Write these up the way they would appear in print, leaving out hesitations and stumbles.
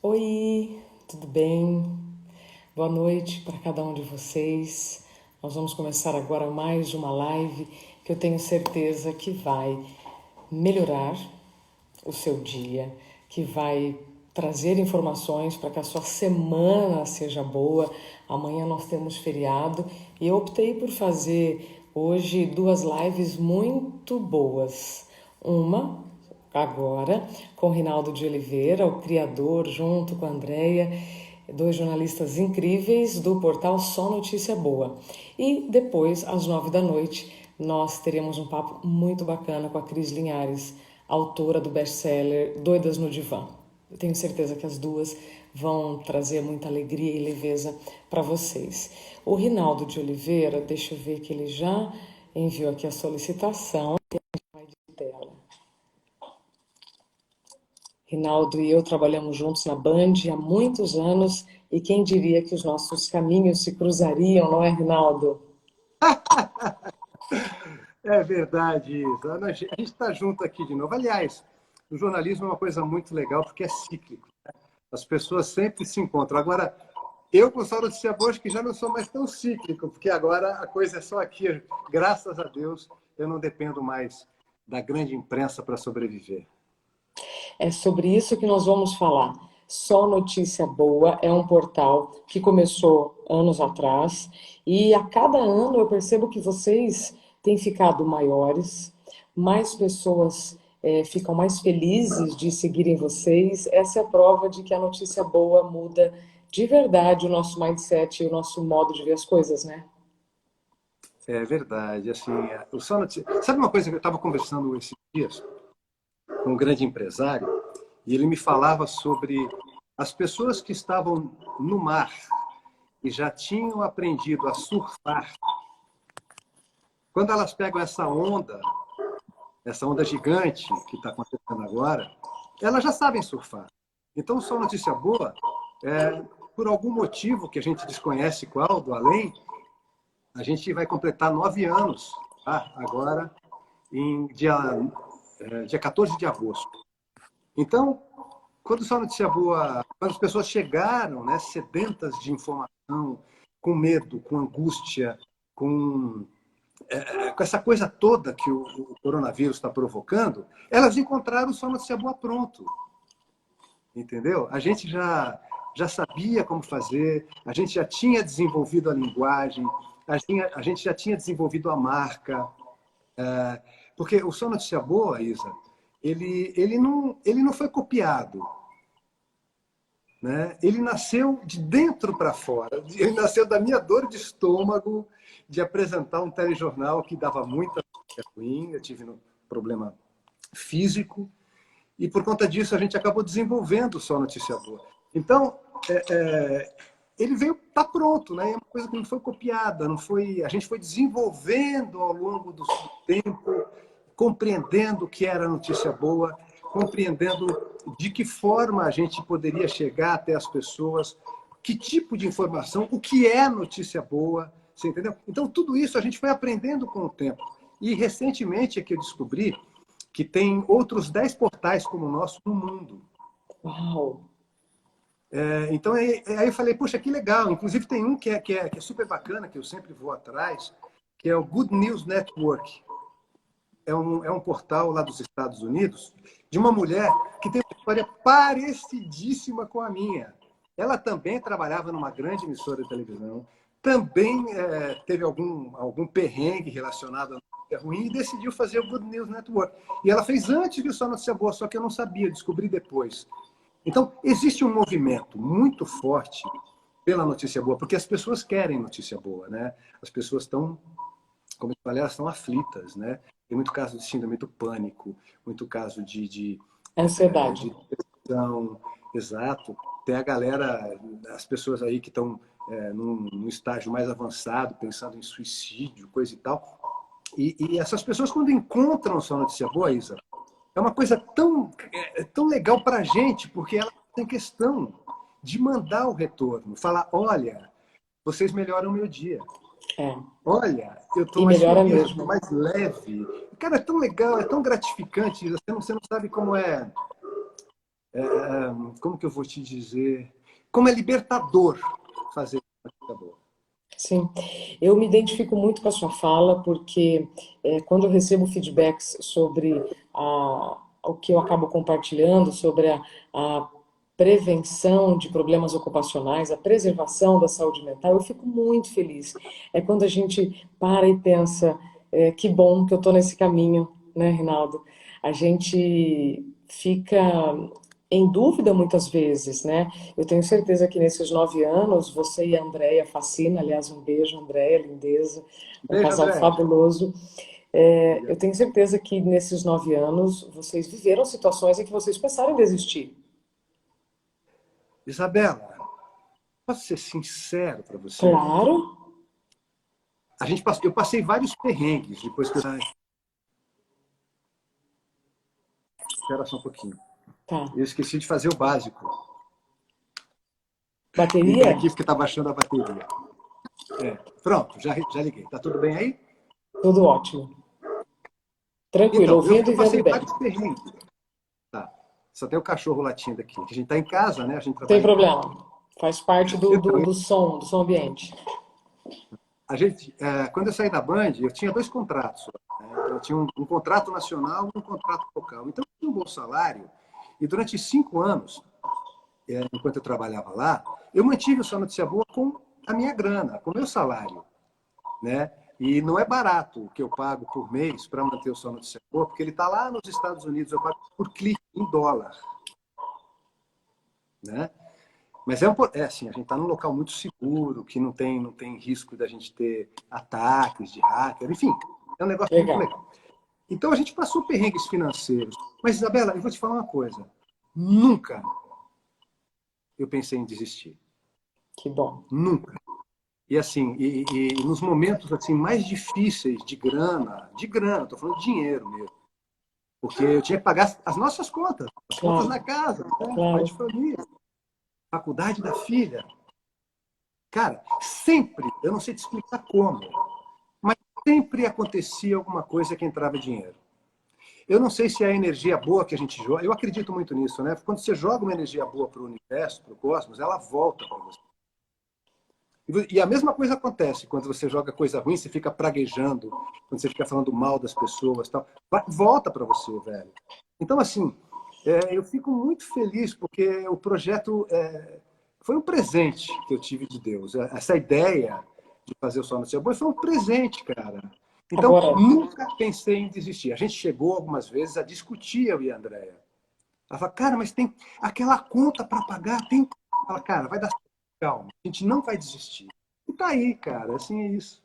Oi, tudo bem? Boa noite para cada um de vocês. Nós vamos começar agora mais uma live que eu tenho certeza que vai melhorar o seu dia, que vai trazer informações para que a sua semana seja boa. Amanhã nós temos feriado e eu optei por fazer hoje duas lives muito boas. Uma agora com Rinaldo de Oliveira, o criador, junto com a Andrea, dois jornalistas incríveis do portal Só Notícia Boa. E depois, às 9 da noite, nós teremos um papo muito bacana com a Cris Linhares, autora do best-seller Doidas no Divã. Eu tenho certeza que as duas vão trazer muita alegria e leveza para vocês. O Rinaldo de Oliveira, deixa eu ver que ele já enviou aqui a solicitação. Rinaldo e eu trabalhamos juntos na Band há muitos anos e quem diria que os nossos caminhos se cruzariam, não é, Rinaldo? É verdade, Isa. A gente está junto aqui de novo. Aliás, o jornalismo é uma coisa muito legal porque é cíclico. As pessoas sempre se encontram. Agora, eu com Só Notícia Boa acho que já não sou mais tão cíclico, porque agora a coisa é só aqui. Graças a Deus, eu não dependo mais da grande imprensa para sobreviver. É sobre isso que nós vamos falar. Só Notícia Boa é um portal que começou anos atrás e a cada ano eu percebo que vocês têm ficado maiores, mais pessoas ficam mais felizes de seguirem vocês. Essa é a prova de que a notícia boa muda de verdade o nosso mindset e o nosso modo de ver as coisas, né? É verdade. Assim, o Só Notícia... Sabe uma coisa que eu estava conversando esses dias com um grande empresário e ele me falava sobre as pessoas que estavam no mar e já tinham aprendido a surfar. Quando elas pegam essa onda gigante que está acontecendo agora, elas já sabem surfar. Então, só notícia boa, por algum motivo que a gente desconhece qual, do além, a gente vai completar 9 anos, tá? Agora, em dia 14 de agosto. Então, quando só notícia boa, quando as pessoas chegaram, né, sedentas de informação, com medo, com angústia, com com essa coisa toda que o coronavírus está provocando, elas encontraram Só Notícia Boa pronto. Entendeu? A gente já sabia como fazer, a gente já tinha desenvolvido a linguagem, a gente já tinha desenvolvido a marca. Porque o Só Notícia Boa, Isa, ele não foi copiado. Né? Ele nasceu de dentro para fora. Ele nasceu da minha dor de estômago de apresentar um telejornal que dava muita ruim. Eu tive um problema físico e por conta disso a gente acabou desenvolvendo Só Notícia Boa. Então, ele veio tá pronto, né? É uma coisa que não foi copiada, não foi. A gente foi desenvolvendo ao longo do tempo, compreendendo o que era notícia boa, compreendendo de que forma a gente poderia chegar até as pessoas, que tipo de informação, o que é notícia boa, você entendeu? Então, tudo isso a gente foi aprendendo com o tempo. E recentemente é que eu descobri que tem outros 10 portais como o nosso no mundo. Uau! Então, aí eu falei, poxa, que legal. Inclusive, tem um que é super bacana, que eu sempre vou atrás, que é o Good News Network. É um portal lá dos Estados Unidos de uma mulher que tem uma história parecidíssima com a minha. Ela também trabalhava numa grande emissora de televisão, também teve algum perrengue relacionado a notícia ruim e decidiu fazer o Good News Network. E ela fez antes de Só Notícia Boa, só que eu não sabia, descobri depois. Então, existe um movimento muito forte pela notícia boa, porque as pessoas querem notícia boa, né? As pessoas estão, como eu falei, elas estão aflitas, né? Tem muito caso de síndrome do pânico, muito caso Ansiedade. de depressão, exato. Tem a galera, as pessoas aí que estão num estágio mais avançado, pensando em suicídio, coisa e tal. E essas pessoas, quando encontram Só Notícia Boa, Isa, é uma coisa tão legal para a gente, porque ela tem questão de mandar o retorno, falar, olha, vocês melhoram o meu dia. É. Olha, eu estou E mais melhora feliz, eu estou mesmo. mais leve. Cara, é tão legal, é tão gratificante. Você não sabe como é. como que eu vou te dizer? Como é libertador fazer notícia boa. Sim, eu me identifico muito com a sua fala, porque quando eu recebo feedbacks sobre o que eu acabo compartilhando, sobre a prevenção de problemas ocupacionais, a preservação da saúde mental, eu fico muito feliz. É quando a gente para e pensa, que bom que eu estou nesse caminho, né, Rinaldo? A gente fica em dúvida muitas vezes, né? Eu tenho certeza que nesses 9 anos, você e a Andréia Facina, aliás, um beijo, Andréia, lindeza, um Beijo, casal André. fabuloso. Eu tenho certeza que nesses 9 anos, vocês viveram situações em que vocês pensaram em desistir. Isabela, posso ser sincero para você? Claro, Eu passei vários perrengues depois que eu... Espera só um pouquinho. tá. Eu esqueci de fazer o básico. Liguei Bateria? aqui porque está baixando a bateria. Pronto, já liguei. Tá tudo bem aí? Tudo ótimo. Tranquilo, Então, ouvindo eu e vendo passei bem. vários perrengues. Tá. Só tem o cachorro latindo aqui. A gente está em casa, né? A gente Não tem trabalha em casa. problema. Faz parte Então, do som ambiente. quando eu saí da Band, eu tinha 2 contratos. Né? Então, eu tinha um contrato nacional e um contrato local. Então, eu tinha um bom salário. E durante 5 anos, enquanto eu trabalhava lá, eu mantive o Só Notícia Boa com a minha grana, com o meu salário. Né? E não é barato o que eu pago por mês para manter o Só Notícia Boa, porque ele está lá nos Estados Unidos, eu pago por clique, em dólar. Né? Mas assim, a gente está num local muito seguro, que não tem risco da gente ter ataques de hacker, enfim, é um negócio muito Legal. legal. Então a gente passou perrengues financeiros. Mas, Isabela, eu vou te falar uma coisa. Nunca eu pensei em desistir. Que bom. Nunca. E assim, nos momentos assim mais difíceis de grana, estou falando de dinheiro mesmo, porque eu tinha que pagar as nossas contas, as contas Claro, da casa, né? Pai de claro. família, faculdade da filha. Cara, sempre, eu não sei te explicar como, mas sempre acontecia alguma coisa que entrava dinheiro. Eu não sei se é a energia boa que a gente joga, eu acredito muito nisso, né? Quando você joga uma energia boa para o universo, para o cosmos, ela volta para você. E a mesma coisa acontece quando você joga coisa ruim, você fica praguejando, quando você fica falando mal das pessoas, tal, volta para você, velho. Então, assim, eu fico muito feliz porque o projeto foi um presente que eu tive de Deus. Essa ideia de fazer o Só Notícia Boa foi um presente, cara. Então, Agora, nunca pensei em desistir. A gente chegou algumas vezes a discutir, eu e a Andréia. Ela fala, cara, mas tem aquela conta para pagar, tem. Fala, cara, vai dar calma, a gente não vai desistir. E tá aí, cara, assim é isso.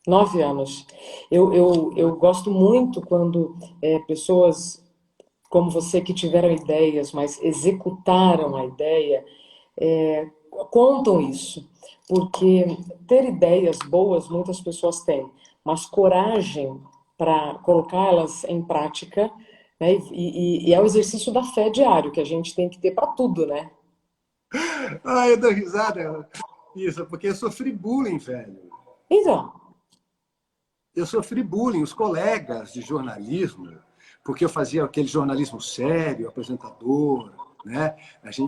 9 anos. Eu gosto muito quando pessoas como você que tiveram ideias, mas executaram a ideia, contam isso. Porque ter ideias boas muitas pessoas têm, mas coragem para colocá-las em prática, né? E é o exercício da fé diário que a gente tem que ter para tudo, né? Ah, eu dou risada. Isso, porque eu sofri bullying, velho. Então, Eu sofri bullying, os colegas de jornalismo, porque eu fazia aquele jornalismo sério, apresentador, né?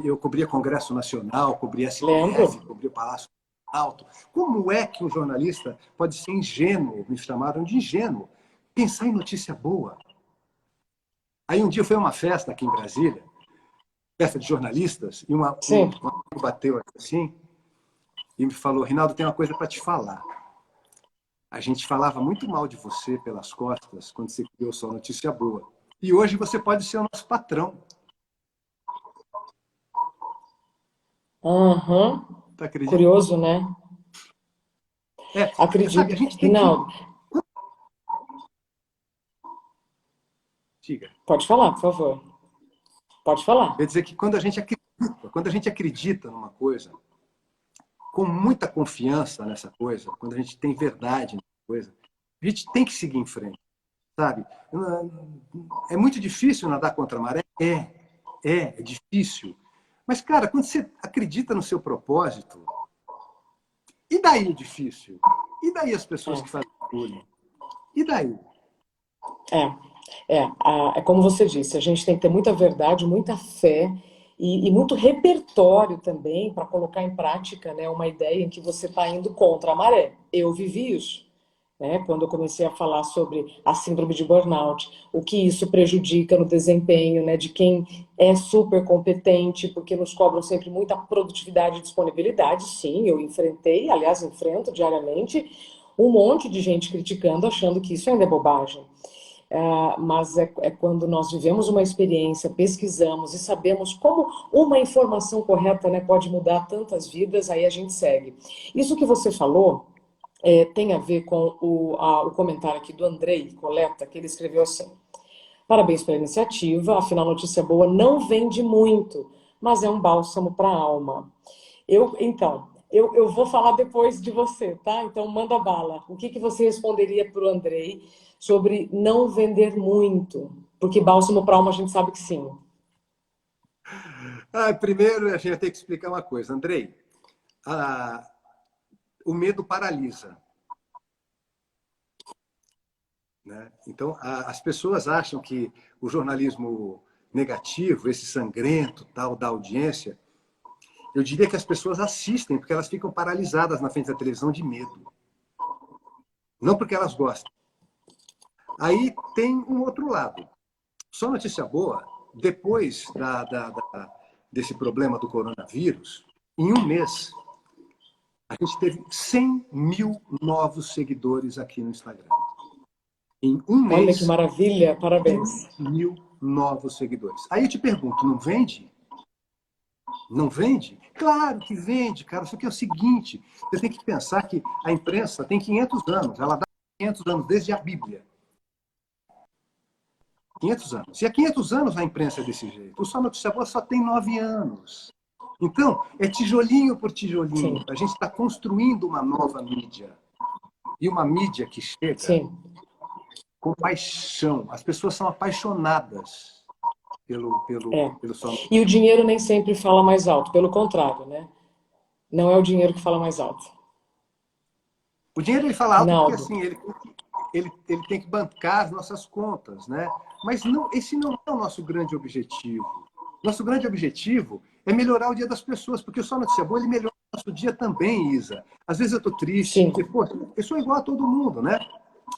Eu cobria Congresso Nacional, cobria STF, lembro. cobria o Palácio Alto. Como é que um jornalista pode ser ingênuo, me chamaram de ingênuo, pensar em notícia boa? Aí um dia foi uma festa aqui em Brasília, festa de jornalistas, e Sim. um amigo bateu assim e me falou, Rinaldo, tem uma coisa para te falar. A gente falava muito mal de você pelas costas quando você criou Só Notícia Boa. E hoje você pode ser o nosso patrão. Aham. Tá acredita? Curioso, né? Sabe, a Acredito. gente tem que... Rinaldo, Diga. pode falar, por favor. Pode falar. Quer dizer que quando a gente acredita numa coisa, com muita confiança nessa coisa, quando a gente tem verdade nessa coisa, a gente tem que seguir em frente, sabe? É muito difícil nadar contra a maré? É difícil. Mas, cara, quando você acredita no seu propósito, e daí o difícil? E daí as pessoas É, que fazem bullying? E daí? é. É como você disse, a gente tem que ter muita verdade, muita fé e muito repertório também para colocar em prática, né, uma ideia em que você está indo contra a maré. Eu vivi isso, né, quando eu comecei a falar sobre a síndrome de burnout, o que isso prejudica no desempenho, né, de quem é super competente, porque nos cobram sempre muita produtividade e disponibilidade. Sim, eu enfrentei, aliás, enfrento diariamente um monte de gente criticando, achando que isso ainda é bobagem. Mas é quando nós vivemos uma experiência, pesquisamos e sabemos como uma informação correta, né, pode mudar tantas vidas, aí a gente segue. Isso que você falou tem a ver com o comentário aqui do Andrei Coleta, que ele escreveu assim: parabéns pela iniciativa, afinal notícia boa não vende muito, mas é um bálsamo para a alma. Eu vou falar depois de você, tá? Então manda bala. O que você responderia para o Andrei sobre não vender muito? Porque bálsamo para alma a gente sabe que sim. Primeiro, a gente vai ter que explicar uma coisa. Andrei, o medo paralisa. Né? Então, as pessoas acham que o jornalismo negativo, esse sangrento tal da audiência, eu diria que as pessoas assistem porque elas ficam paralisadas na frente da televisão de medo. Não porque elas gostam. Aí tem um outro lado. Só notícia boa, depois desse problema do coronavírus, em um mês, a gente teve 100 mil novos seguidores aqui no Instagram. Em um Olha que mês, maravilha, parabéns. 100 mil novos seguidores. Aí eu te pergunto, não vende? Não vende? Claro que vende, cara. Só que é o seguinte, você tem que pensar que a imprensa tem 500 anos. Ela dá 500 anos desde a Bíblia. 500 anos. E há 500 anos a imprensa é desse jeito. O Só Notícia Boa só tem 9 anos. Então, é tijolinho por tijolinho. Sim. A gente está construindo uma nova mídia. E uma mídia que chega Sim. com paixão. As pessoas são apaixonadas pelo Só Notícia. E o dinheiro nem sempre fala mais alto, pelo contrário, né? Não é o dinheiro que fala mais alto. O dinheiro ele fala alto porque Rinaldo. assim, ele tem que bancar as nossas contas, né? Mas não, esse não é o nosso grande objetivo. Nosso grande objetivo é melhorar o dia das pessoas, porque o Só Notícia Boa ele melhora o nosso dia também, Isa. Às vezes eu estou triste, Sim. porque, pô, eu sou igual a todo mundo, né?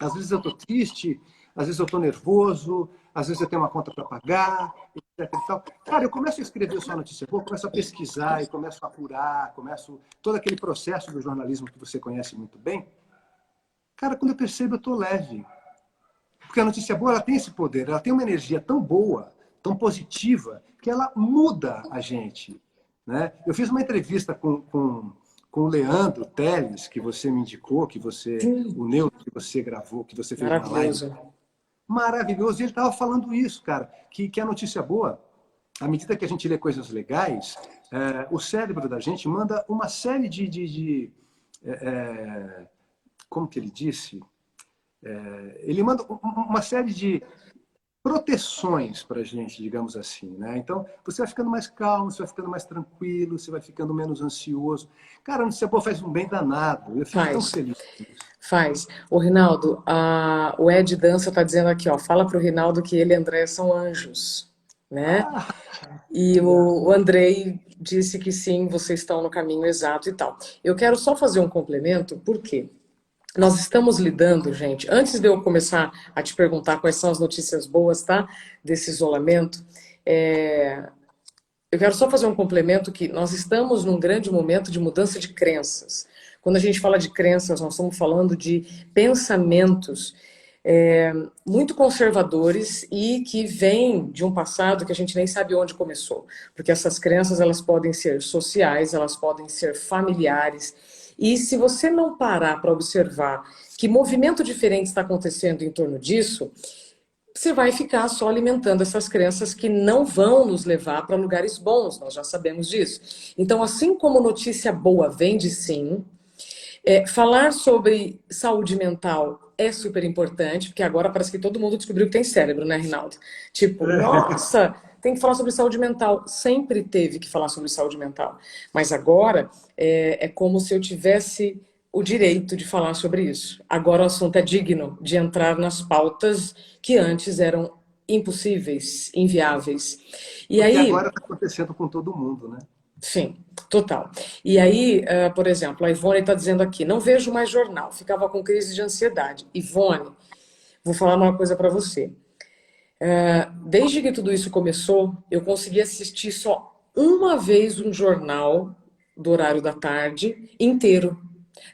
Às vezes eu estou triste, às vezes eu estou nervoso, às vezes eu tenho uma conta para pagar, etc. E tal. Cara, eu começo a escrever Só Notícia Boa, começo a pesquisar, e começo a apurar, começo todo aquele processo do jornalismo que você conhece muito bem. Cara, quando eu percebo, eu estou leve. Porque a notícia boa ela tem esse poder, ela tem uma energia tão boa, tão positiva, que ela muda a gente. Né? Eu fiz uma entrevista com o Leandro Teles, que você me indicou, o Neutro que você gravou, que você fez uma live. Maravilhoso. Maravilhoso. E ele estava falando isso, cara, que a notícia boa, à medida que a gente lê coisas legais, o cérebro da gente manda uma série como que ele disse? Ele manda uma série de proteções para a gente, digamos assim. Né? Então, você vai ficando mais calmo, você vai ficando mais tranquilo, você vai ficando menos ansioso. Cara, a notícia boa faz um bem danado. Eu fico tão feliz. Faz. O Rinaldo, o Ed Dança está dizendo aqui, ó, fala para o Rinaldo que ele e André são anjos, né? E o Andrei disse que sim, vocês estão no caminho exato e tal. Eu quero só fazer um complemento, por quê? Nós estamos lidando, gente, antes de eu começar a te perguntar quais são as notícias boas, tá? Desse isolamento, eu quero só fazer um complemento que nós estamos num grande momento de mudança de crenças. Quando a gente fala de crenças, nós estamos falando de pensamentos muito conservadores e que vêm de um passado que a gente nem sabe onde começou. Porque essas crenças, elas podem ser sociais, elas podem ser familiares. E se você não parar para observar que movimento diferente está acontecendo em torno disso, você vai ficar só alimentando essas crenças que não vão nos levar para lugares bons, nós já sabemos disso. Então, assim como notícia boa vende sim, falar sobre saúde mental é super importante, porque agora parece que todo mundo descobriu que tem cérebro, né, Rinaldo? Tipo, nossa, tem que falar sobre saúde mental. Sempre teve que falar sobre saúde mental. Mas agora é como se eu tivesse o direito de falar sobre isso. Agora o assunto é digno de entrar nas pautas que antes eram impossíveis, inviáveis. E Porque aí, agora está acontecendo com todo mundo, né? sim, total. E aí, por exemplo, a Ivone está dizendo aqui, não vejo mais jornal, ficava com crise de ansiedade. Ivone, vou falar uma coisa para você. Desde que tudo isso começou, eu consegui assistir só uma vez um jornal do horário da tarde inteiro.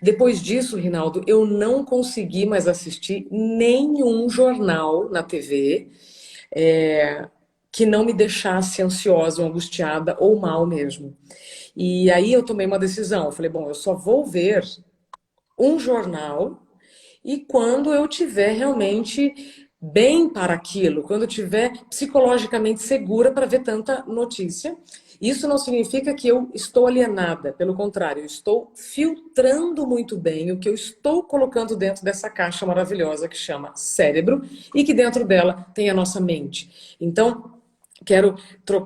Depois disso, Rinaldo, eu não consegui mais assistir nenhum jornal na TV que não me deixasse ansiosa, ou angustiada ou mal mesmo. E aí eu tomei uma decisão. Eu falei, bom, eu só vou ver um jornal e quando eu tiver realmente bem para aquilo, quando eu tiver psicologicamente segura para ver tanta notícia. Isso não significa que eu estou alienada, pelo contrário, eu estou filtrando muito bem o que eu estou colocando dentro dessa caixa maravilhosa que chama cérebro e que dentro dela tem a nossa mente. Então, quero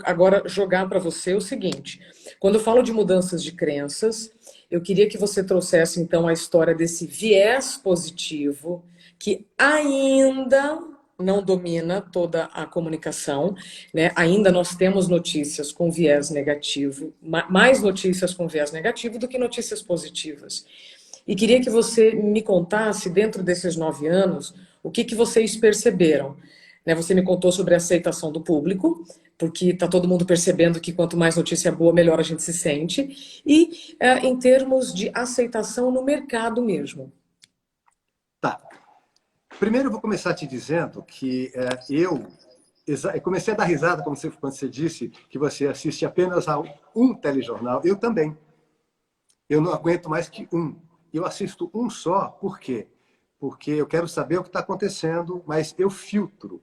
agora jogar para você o seguinte: quando eu falo de mudanças de crenças, eu queria que você trouxesse então a história desse viés positivo que ainda não domina toda a comunicação, né? Ainda nós temos notícias com viés negativo, mais notícias com viés negativo do que notícias positivas. E queria que você me contasse, dentro desses 9 anos, o que vocês perceberam. Né? Você me contou sobre a aceitação do público, porque está todo mundo percebendo que quanto mais notícia boa, melhor a gente se sente. E em termos de aceitação no mercado mesmo. Tá. Primeiro eu vou começar te dizendo que eu comecei a dar risada quando você disse que você assiste apenas a um telejornal. Eu também. Eu não aguento mais que um. Eu assisto um só, por quê? Porque eu quero saber o que está acontecendo, mas eu filtro.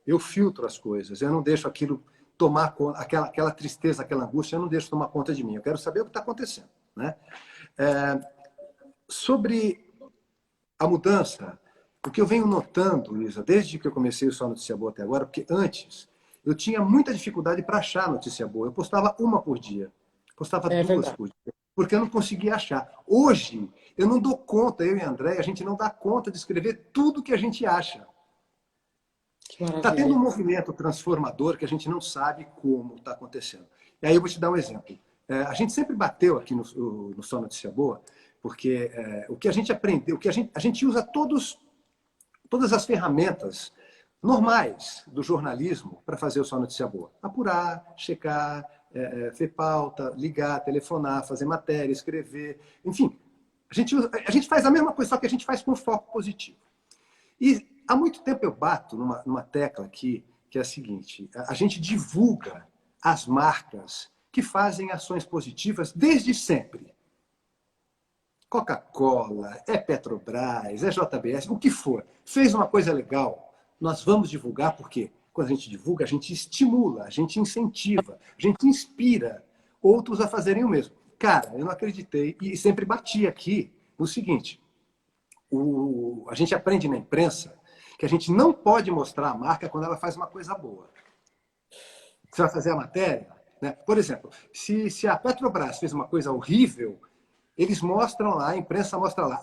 Eu filtro as coisas. Eu não deixo aquilo tomar conta, aquela tristeza, aquela angústia, eu não deixo tomar conta de mim. Eu quero saber o que está acontecendo. Né? Sobre a mudança, o que eu venho notando, Luísa, desde que eu comecei o Só Notícia Boa até agora, porque antes eu tinha muita dificuldade para achar notícia boa. Eu postava uma por dia, postava É duas verdade. por dia, porque eu não conseguia achar. Hoje, eu não dou conta, eu e a André, a gente não dá conta de escrever tudo que a gente acha. Que Está tendo um maravilha. movimento transformador que a gente não sabe como está acontecendo. E aí eu vou te dar um exemplo. A gente sempre bateu aqui no Só Notícia Boa, porque o que a gente aprendeu, a gente usa todas as ferramentas normais do jornalismo para fazer o Só Notícia Boa. Apurar, checar, ver pauta, ligar, telefonar, fazer matéria, escrever, enfim. A gente faz a mesma coisa, só que a gente faz com foco positivo. E há muito tempo eu bato numa tecla aqui, que é a seguinte: a gente divulga as marcas que fazem ações positivas desde sempre. Coca-Cola, é Petrobras, é JBS, o que for. Fez uma coisa legal, nós vamos divulgar, porque quando a gente divulga, a gente estimula, a gente incentiva, a gente inspira outros a fazerem o mesmo. Cara, eu não acreditei e sempre bati aqui no seguinte: a gente aprende na imprensa que a gente não pode mostrar a marca quando ela faz uma coisa boa. Você vai fazer a matéria, né? Por exemplo, se a Petrobras fez uma coisa horrível, eles mostram lá, a imprensa mostra lá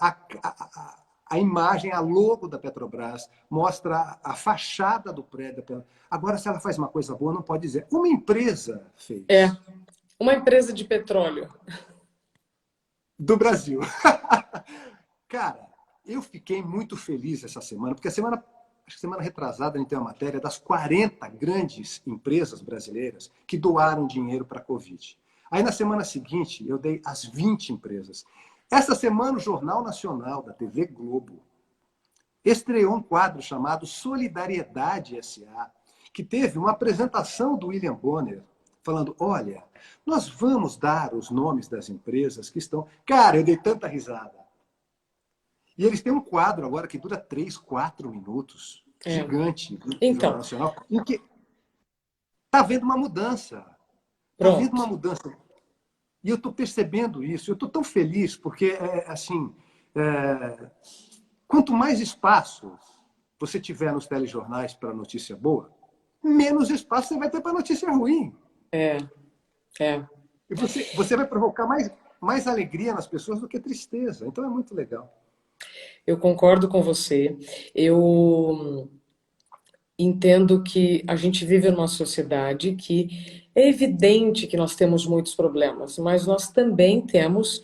a imagem, a logo da Petrobras, mostra a fachada do prédio. Agora, se ela faz uma coisa boa, não pode dizer. Uma empresa É, fez. uma empresa de petróleo. Do Brasil. Cara, eu fiquei muito feliz essa semana, porque acho que semana retrasada a gente tem uma matéria das 40 grandes empresas brasileiras que doaram dinheiro para a Covid. Aí na semana seguinte eu dei as 20 empresas. Essa semana o Jornal Nacional da TV Globo estreou um quadro chamado Solidariedade SA, que teve uma apresentação do William Bonner falando: olha, nós vamos dar os nomes das empresas que estão... Cara, eu dei tanta risada. E eles têm um quadro agora que dura 3, 4 minutos, É. gigante, do Jornal Então, Nacional, em que está havendo uma mudança. Está havendo uma pronto. mudança. E eu estou percebendo isso. Eu estou tão feliz, porque, assim, quanto mais espaço você tiver nos telejornais para notícia boa, menos espaço você vai ter para notícia ruim. É, é. E você vai provocar mais. mais alegria nas pessoas do que tristeza. Então é muito legal. Eu concordo com você. Eu entendo que a gente vive numa sociedade que é evidente que nós temos muitos problemas, mas nós também temos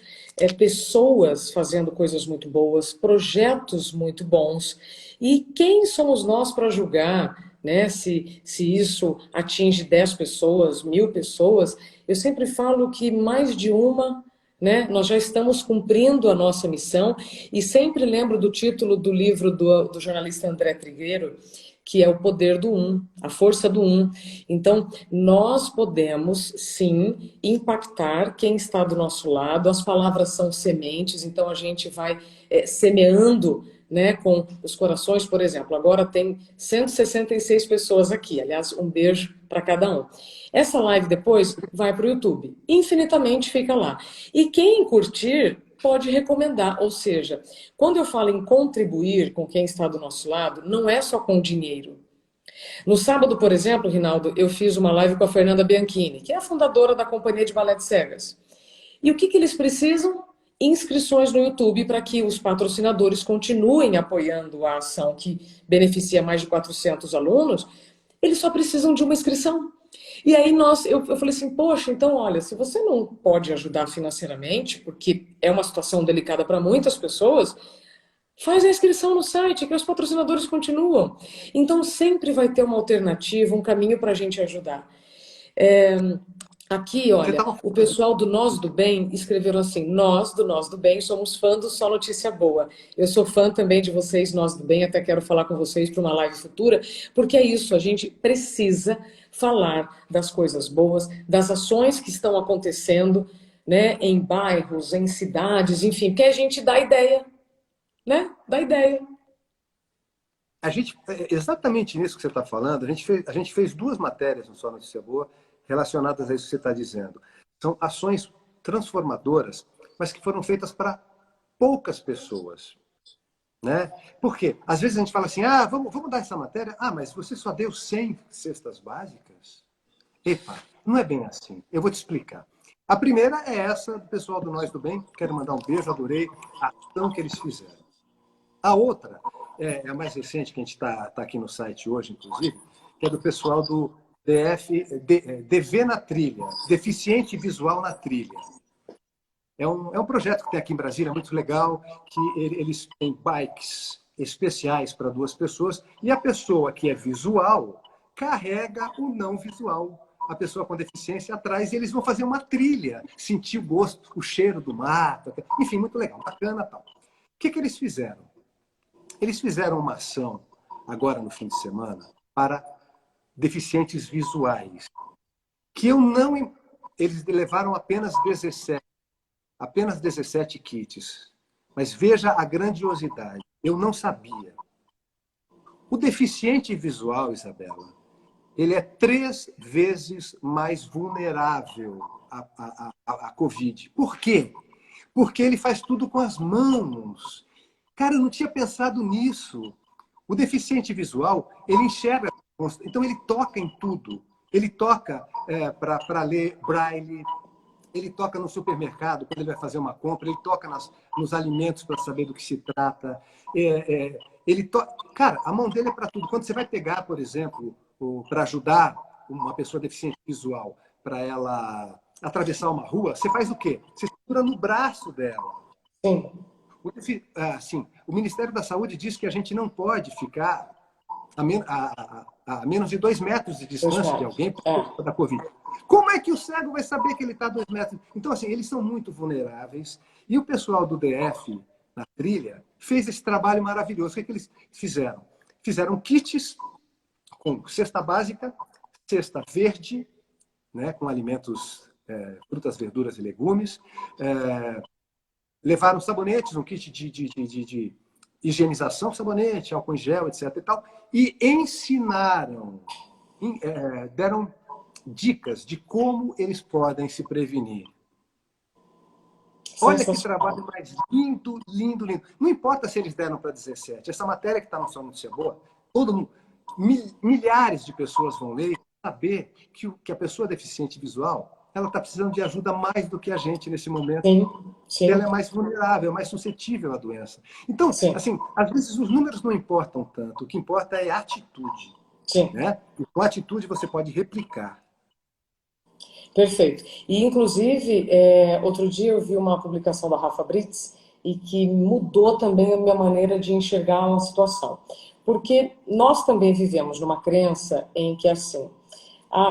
pessoas fazendo coisas muito boas, projetos muito bons. E quem somos nós para julgar, né, se isso atinge 10 pessoas, 1000 pessoas? Eu sempre falo que mais de uma, né, nós já estamos cumprindo a nossa missão, e sempre lembro do título do livro do jornalista André Trigueiro, que é o poder do um, a força do um. Então, nós podemos, sim, impactar quem está do nosso lado. As palavras são sementes, então a gente vai semeando, né, com os corações. Por exemplo, agora tem 166 pessoas aqui. Aliás, um beijo para cada um. Essa live depois vai para o YouTube. Infinitamente fica lá. E quem curtir pode recomendar, ou seja, quando eu falo em contribuir com quem está do nosso lado, não é só com dinheiro. No sábado, por exemplo, Rinaldo, eu fiz uma live com a Fernanda Bianchini, que é a fundadora da Companhia de Balé de Cegas. E o que eles precisam? Inscrições no YouTube para que os patrocinadores continuem apoiando a ação que beneficia mais de 400 alunos. Eles só precisam de uma inscrição. E aí eu falei assim, poxa, então olha, se você não pode ajudar financeiramente, porque é uma situação delicada para muitas pessoas, faz a inscrição no site, que os patrocinadores continuam. Então sempre vai ter uma alternativa, um caminho para a gente ajudar. Aqui, Você olha, estava o pessoal do Nós do Bem escreveram assim: nós, do Nós do Bem, somos fã do Só Notícia Boa. Eu sou fã também de vocês, Nós do Bem, até quero falar com vocês para uma live futura, porque é isso, a gente precisa falar das coisas boas, das ações que estão acontecendo, né, em bairros, em cidades, enfim, porque a gente dá ideia, né? Dá ideia. exatamente nisso que você está falando, a gente fez duas matérias no Só Notícia Boa relacionadas a isso que você está dizendo. São ações transformadoras, mas que foram feitas para poucas pessoas. Né? Por quê? Às vezes a gente fala assim, vamos dar essa matéria, mas você só deu 100 cestas básicas? Epa, não é bem assim. Eu vou te explicar. A primeira é essa do pessoal do Nós do Bem, quero mandar um beijo, adorei a ação que eles fizeram. A outra é a mais recente, que a gente está aqui no site hoje, inclusive, que é do pessoal do DV na Trilha, Deficiente Visual na Trilha. É um projeto que tem aqui em Brasília, muito legal, que eles têm bikes especiais para duas pessoas, e a pessoa que é visual carrega o não visual, a pessoa com deficiência atrás, e eles vão fazer uma trilha, sentir o gosto, o cheiro do mato, enfim, muito legal, bacana tal. O que eles fizeram? Eles fizeram uma ação, agora no fim de semana, para deficientes visuais, que eu não... Eles levaram apenas 17 kits. Mas veja a grandiosidade. Eu não sabia. O deficiente visual, Isabela, ele é 3 vezes mais vulnerável à Covid. Por quê? Porque ele faz tudo com as mãos. Cara, eu não tinha pensado nisso. O deficiente visual, ele enxerga, então ele toca em tudo. Ele toca para ler braille, ele toca no supermercado quando ele vai fazer uma compra, ele toca nos alimentos para saber do que se trata. Cara, a mão dele é para tudo. Quando você vai pegar, por exemplo, para ajudar uma pessoa deficiente visual para ela atravessar uma rua, você faz o quê? Você segura no braço dela. Sim. O Ministério da Saúde diz que a gente não pode ficar a menos de 2 metros de distância de alguém por conta da Covid. Como é que o cego vai saber que ele está a 2 metros? Então, assim, eles são muito vulneráveis. E o pessoal do DF, na trilha, fez esse trabalho maravilhoso. O que eles fizeram? Fizeram kits com cesta básica, cesta verde, né, com alimentos, frutas, verduras e legumes. Levaram sabonetes, um kit de higienização, sabonete, álcool em gel, etc. e tal. E ensinaram, deram dicas de como eles podem se prevenir. Olha que trabalho mais lindo, lindo, lindo. Não importa se eles deram para 17. Essa matéria que está no Só Notícia Boa, todo mundo, milhares de pessoas vão ler e saber que a pessoa deficiente visual, ela está precisando de ajuda mais do que a gente nesse momento. Sim, sim, Ela é mais vulnerável, mais suscetível à doença. Então, sim, assim, às vezes os números não importam tanto. O que importa é a atitude, sim. né? E com a atitude você pode replicar. Perfeito. E, inclusive, outro dia eu vi uma publicação da Rafa Brits e que mudou também a minha maneira de enxergar uma situação. Porque nós também vivemos numa crença em que, assim,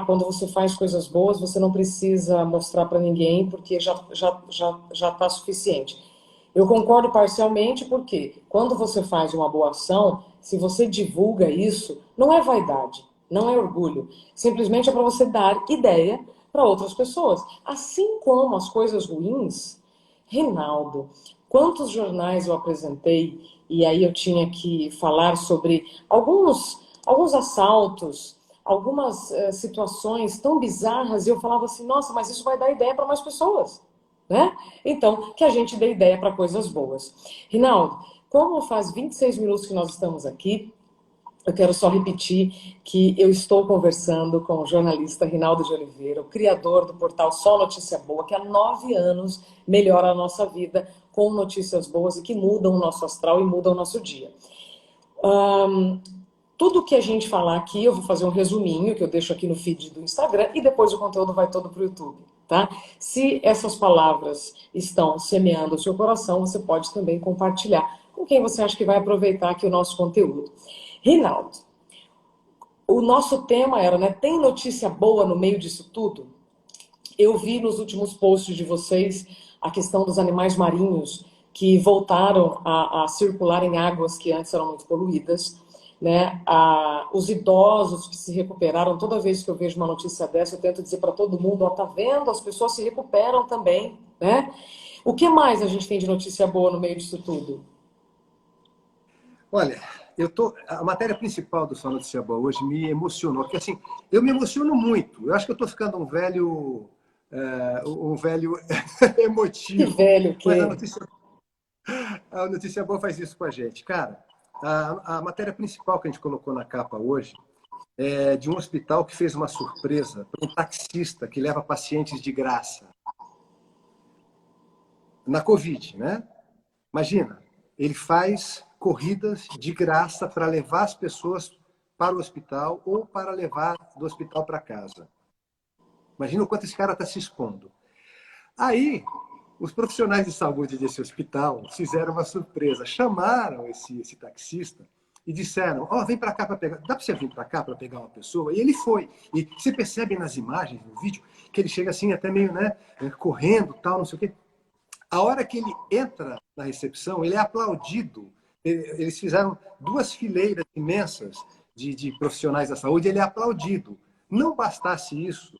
quando você faz coisas boas, você não precisa mostrar para ninguém porque já está suficiente. Eu concordo parcialmente porque quando você faz uma boa ação, se você divulga isso, não é vaidade, não é orgulho. Simplesmente é para você dar ideia para outras pessoas. Assim como as coisas ruins, Rinaldo, quantos jornais eu apresentei e aí eu tinha que falar sobre alguns assaltos, algumas situações tão bizarras e eu falava assim, nossa, mas isso vai dar ideia para mais pessoas, né? Então, que a gente dê ideia para coisas boas. Rinaldo, como faz 26 minutos que nós estamos aqui, eu quero só repetir que eu estou conversando com o jornalista Rinaldo de Oliveira, o criador do portal Só Notícia Boa, que há 9 anos melhora a nossa vida com notícias boas e que mudam o nosso astral e mudam o nosso dia. Tudo que a gente falar aqui, eu vou fazer um resuminho que eu deixo aqui no feed do Instagram e depois o conteúdo vai todo para o YouTube, tá? Se essas palavras estão semeando o seu coração, você pode também compartilhar com quem você acha que vai aproveitar aqui o nosso conteúdo. Rinaldo, o nosso tema era, né, tem notícia boa no meio disso tudo? Eu vi nos últimos posts de vocês a questão dos animais marinhos que voltaram a circular em águas que antes eram muito poluídas, né? Os idosos que se recuperaram, toda vez que eu vejo uma notícia dessa, eu tento dizer para todo mundo, ó, tá vendo? As pessoas se recuperam também, né? O que mais a gente tem de notícia boa no meio disso tudo? Olha, a matéria principal do Só Notícia Boa hoje me emocionou, porque assim, eu me emociono muito. Eu acho que eu estou ficando um velho Que emotivo, velho mas que... a notícia boa faz isso com a gente. Cara, a matéria principal que a gente colocou na capa hoje é de um hospital que fez uma surpresa para um taxista que leva pacientes de graça na Covid, né? Imagina, ele faz corridas de graça para levar as pessoas para o hospital ou para levar do hospital para casa. Imagina o quanto esse cara está se expondo. Aí, os profissionais de saúde desse hospital fizeram uma surpresa, chamaram esse taxista e disseram, ó, vem para cá para pegar, dá para você vir para cá para pegar uma pessoa? E ele foi. E você percebe nas imagens, no vídeo, que ele chega assim até meio, né, correndo, tal, não sei o quê. A hora que ele entra na recepção, ele é aplaudido. Eles fizeram 2 fileiras imensas de profissionais da saúde, ele é aplaudido. Não bastasse isso,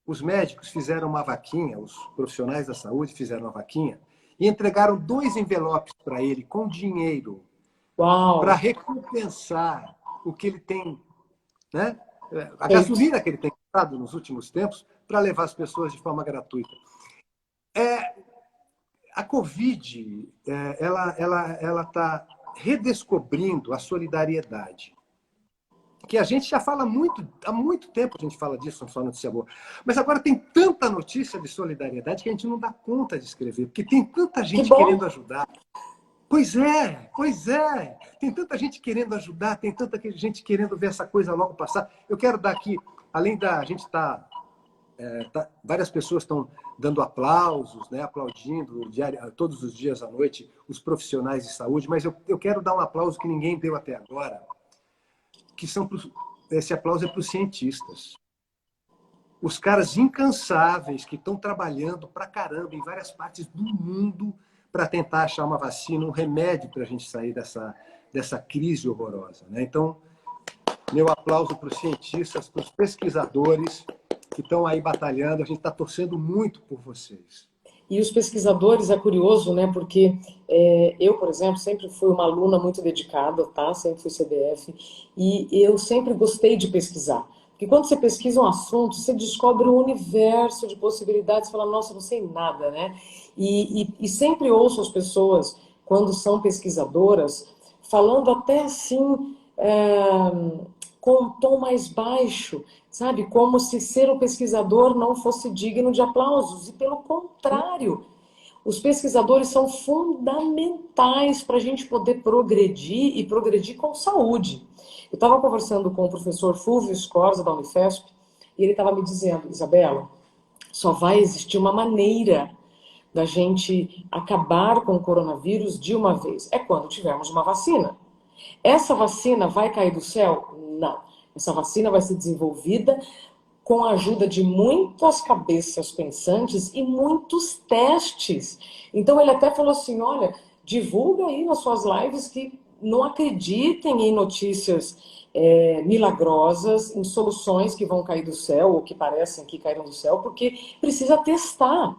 os médicos fizeram uma vaquinha, os profissionais da saúde fizeram uma vaquinha e entregaram 2 envelopes para ele com dinheiro para Uau, recompensar o que ele tem, né? A feito. gasolina que ele tem gastado nos últimos tempos para levar as pessoas de forma gratuita. A Covid, ela está redescobrindo a solidariedade. Que a gente já fala muito, há muito tempo a gente fala disso no Só Notícia Boa. Mas agora tem tanta notícia de solidariedade que a gente não dá conta de escrever, porque tem tanta Que gente bom. querendo ajudar. Pois é, pois é. Tem tanta gente querendo ajudar, tem tanta gente querendo ver essa coisa logo passar. Eu quero dar aqui, além da a gente estar várias pessoas estão dando aplausos, né, aplaudindo todos os dias à noite os profissionais de saúde, mas eu quero dar um aplauso que ninguém deu até agora, que esse aplauso é para os cientistas. Os caras incansáveis que estão trabalhando pra caramba em várias partes do mundo para tentar achar uma vacina, um remédio para a gente sair dessa crise horrorosa, né? Então, meu aplauso para os cientistas, para os pesquisadores que estão aí batalhando. A gente está torcendo muito por vocês. E os pesquisadores, é curioso, né? Porque eu, por exemplo, sempre fui uma aluna muito dedicada, tá? Sempre fui CDF, e eu sempre gostei de pesquisar. Porque quando você pesquisa um assunto, você descobre um universo de possibilidades, você fala, nossa, eu não sei nada, né? E sempre ouço as pessoas, quando são pesquisadoras, falando até assim, com um tom mais baixo, sabe? Como se ser um pesquisador não fosse digno de aplausos. E pelo contrário, os pesquisadores são fundamentais para a gente poder progredir e progredir com saúde. Eu estava conversando com o professor Fulvio Scorza, da Unifesp, e ele estava me dizendo, Isabela, só vai existir uma maneira da gente acabar com o coronavírus de uma vez. É quando tivermos uma vacina. Essa vacina vai cair do céu? Não. Essa vacina vai ser desenvolvida com a ajuda de muitas cabeças pensantes e muitos testes. Então ele até falou assim, olha, divulga aí nas suas lives que não acreditem em notícias milagrosas, em soluções que vão cair do céu ou que parecem que caíram do céu, porque precisa testar.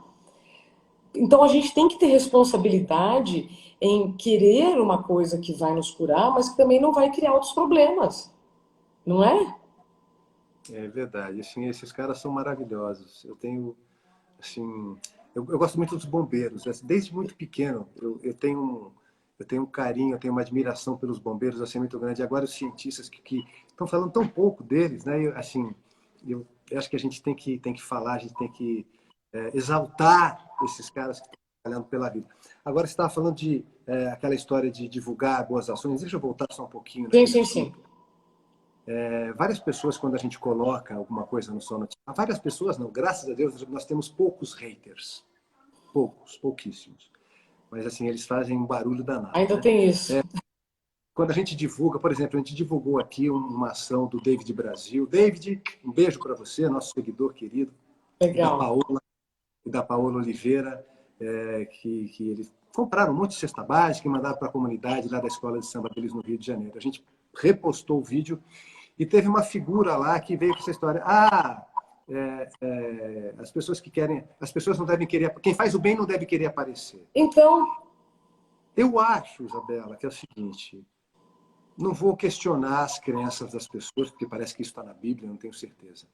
Então a gente tem que ter responsabilidade em querer uma coisa que vai nos curar, mas que também não vai criar outros problemas, não é? É verdade. Assim, esses caras são maravilhosos. Eu tenho, assim, eu gosto muito dos bombeiros. Desde muito pequeno, eu tenho um carinho, eu tenho uma admiração pelos bombeiros assim muito grande. Agora os cientistas que estão falando tão pouco deles, né? Eu acho que a gente tem que falar, a gente tem que exaltar esses caras que estão trabalhando pela vida. Agora você estava falando de aquela história de divulgar boas ações. Deixa eu voltar só um pouquinho Sim, naquele sim, sim. assunto. Várias pessoas, quando a gente coloca alguma coisa no Só Notícia, várias pessoas não, graças a Deus, nós temos poucos haters. Poucos, pouquíssimos. Mas assim, eles fazem um barulho danado, Ainda né? tem isso. Quando a gente divulga, por exemplo, a gente divulgou aqui uma ação do David Brasil. David, um beijo para você, nosso seguidor querido, Legal. e da Paola Oliveira, que eles compraram um monte de cesta básica e mandaram para a comunidade lá da Escola de Samba deles no Rio de Janeiro. A gente repostou o vídeo e teve uma figura lá que veio com essa história. As pessoas que querem, as pessoas não devem querer, quem faz o bem não deve querer aparecer. Então, Eu acho, Isabela, que é o seguinte, não vou questionar as crenças das pessoas, porque parece que isso está na Bíblia, não tenho certeza.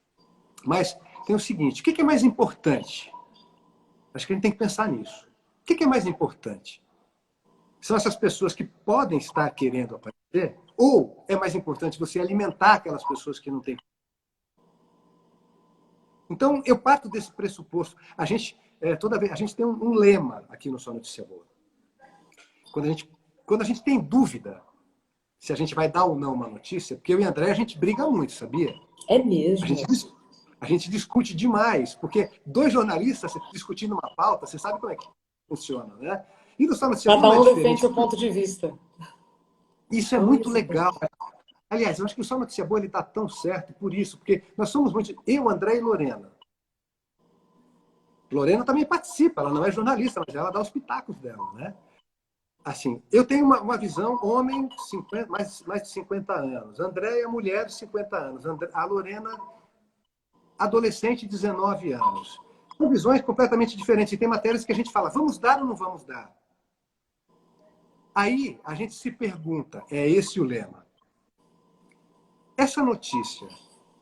Mas tem o seguinte, o que é mais importante? Acho que a gente tem que pensar nisso. O que é mais importante? São essas pessoas que podem estar querendo aparecer? Ou é mais importante você alimentar aquelas pessoas que não têm? Então, eu parto desse pressuposto. Toda vez, a gente tem um lema aqui no Só Notícia Boa. Quando a gente tem dúvida se a gente vai dar ou não uma notícia, porque eu e André, a gente briga muito, sabia? é A mesmo. gente, a gente discute demais, porque dois jornalistas discutindo uma pauta, você sabe como é que funciona, né? E no Só Notícia Boa Cada não é um defende diferente. seu ponto de vista. Isso é Olha muito esse legal. ponto. Aliás, eu acho que o Só Notícia Boa está tão certo por isso, porque nós somos muito... Eu, André e Lorena. Lorena também participa, ela não é jornalista, mas ela dá os pitacos dela, né? Assim, eu tenho uma visão homem, mais de 50 anos. André é mulher de 50 anos. A Lorena, adolescente, 19 anos. São visões completamente diferentes. E tem matérias que a gente fala, vamos dar ou não vamos dar? Aí a gente se pergunta, é esse o lema. Essa notícia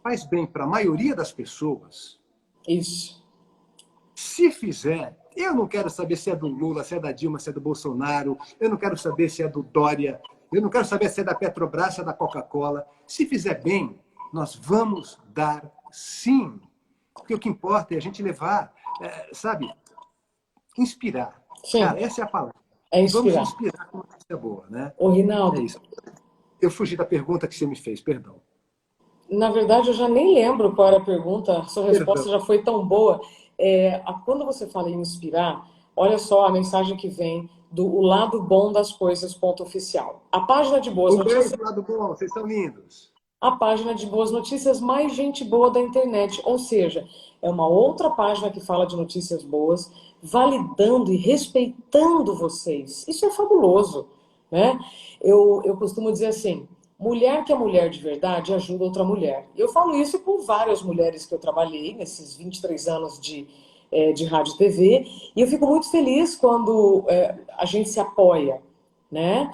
faz bem para a maioria das pessoas? Isso. Se fizer, eu não quero saber se é do Lula, se é da Dilma, se é do Bolsonaro, eu não quero saber se é do Dória, eu não quero saber se é da Petrobras, se é da Coca-Cola. Se fizer bem, nós vamos dar sim. Porque o que importa é a gente levar, sabe, inspirar. Sim, Cara, essa é a palavra. é Vamos inspirar. inspirar com notícia boa, né? Ô, É Rinaldo, isso. Eu fugi da pergunta que você me fez, perdão. na verdade eu já nem lembro qual era a pergunta, a sua resposta Perdão. já foi tão boa. Quando você fala em inspirar, olha só a mensagem que vem do o lado bom das coisas, ponto oficial. A página de boas Um notícias, beijo, lado bom, vocês são lindos. a página de boas notícias mais gente boa da internet, ou seja, é uma outra página que fala de notícias boas, validando e respeitando vocês. Isso é fabuloso, né? Eu costumo dizer assim, mulher que é mulher de verdade ajuda outra mulher. Eu falo isso com várias mulheres que eu trabalhei nesses 23 anos de rádio e TV, e eu fico muito feliz quando a gente se apoia, né?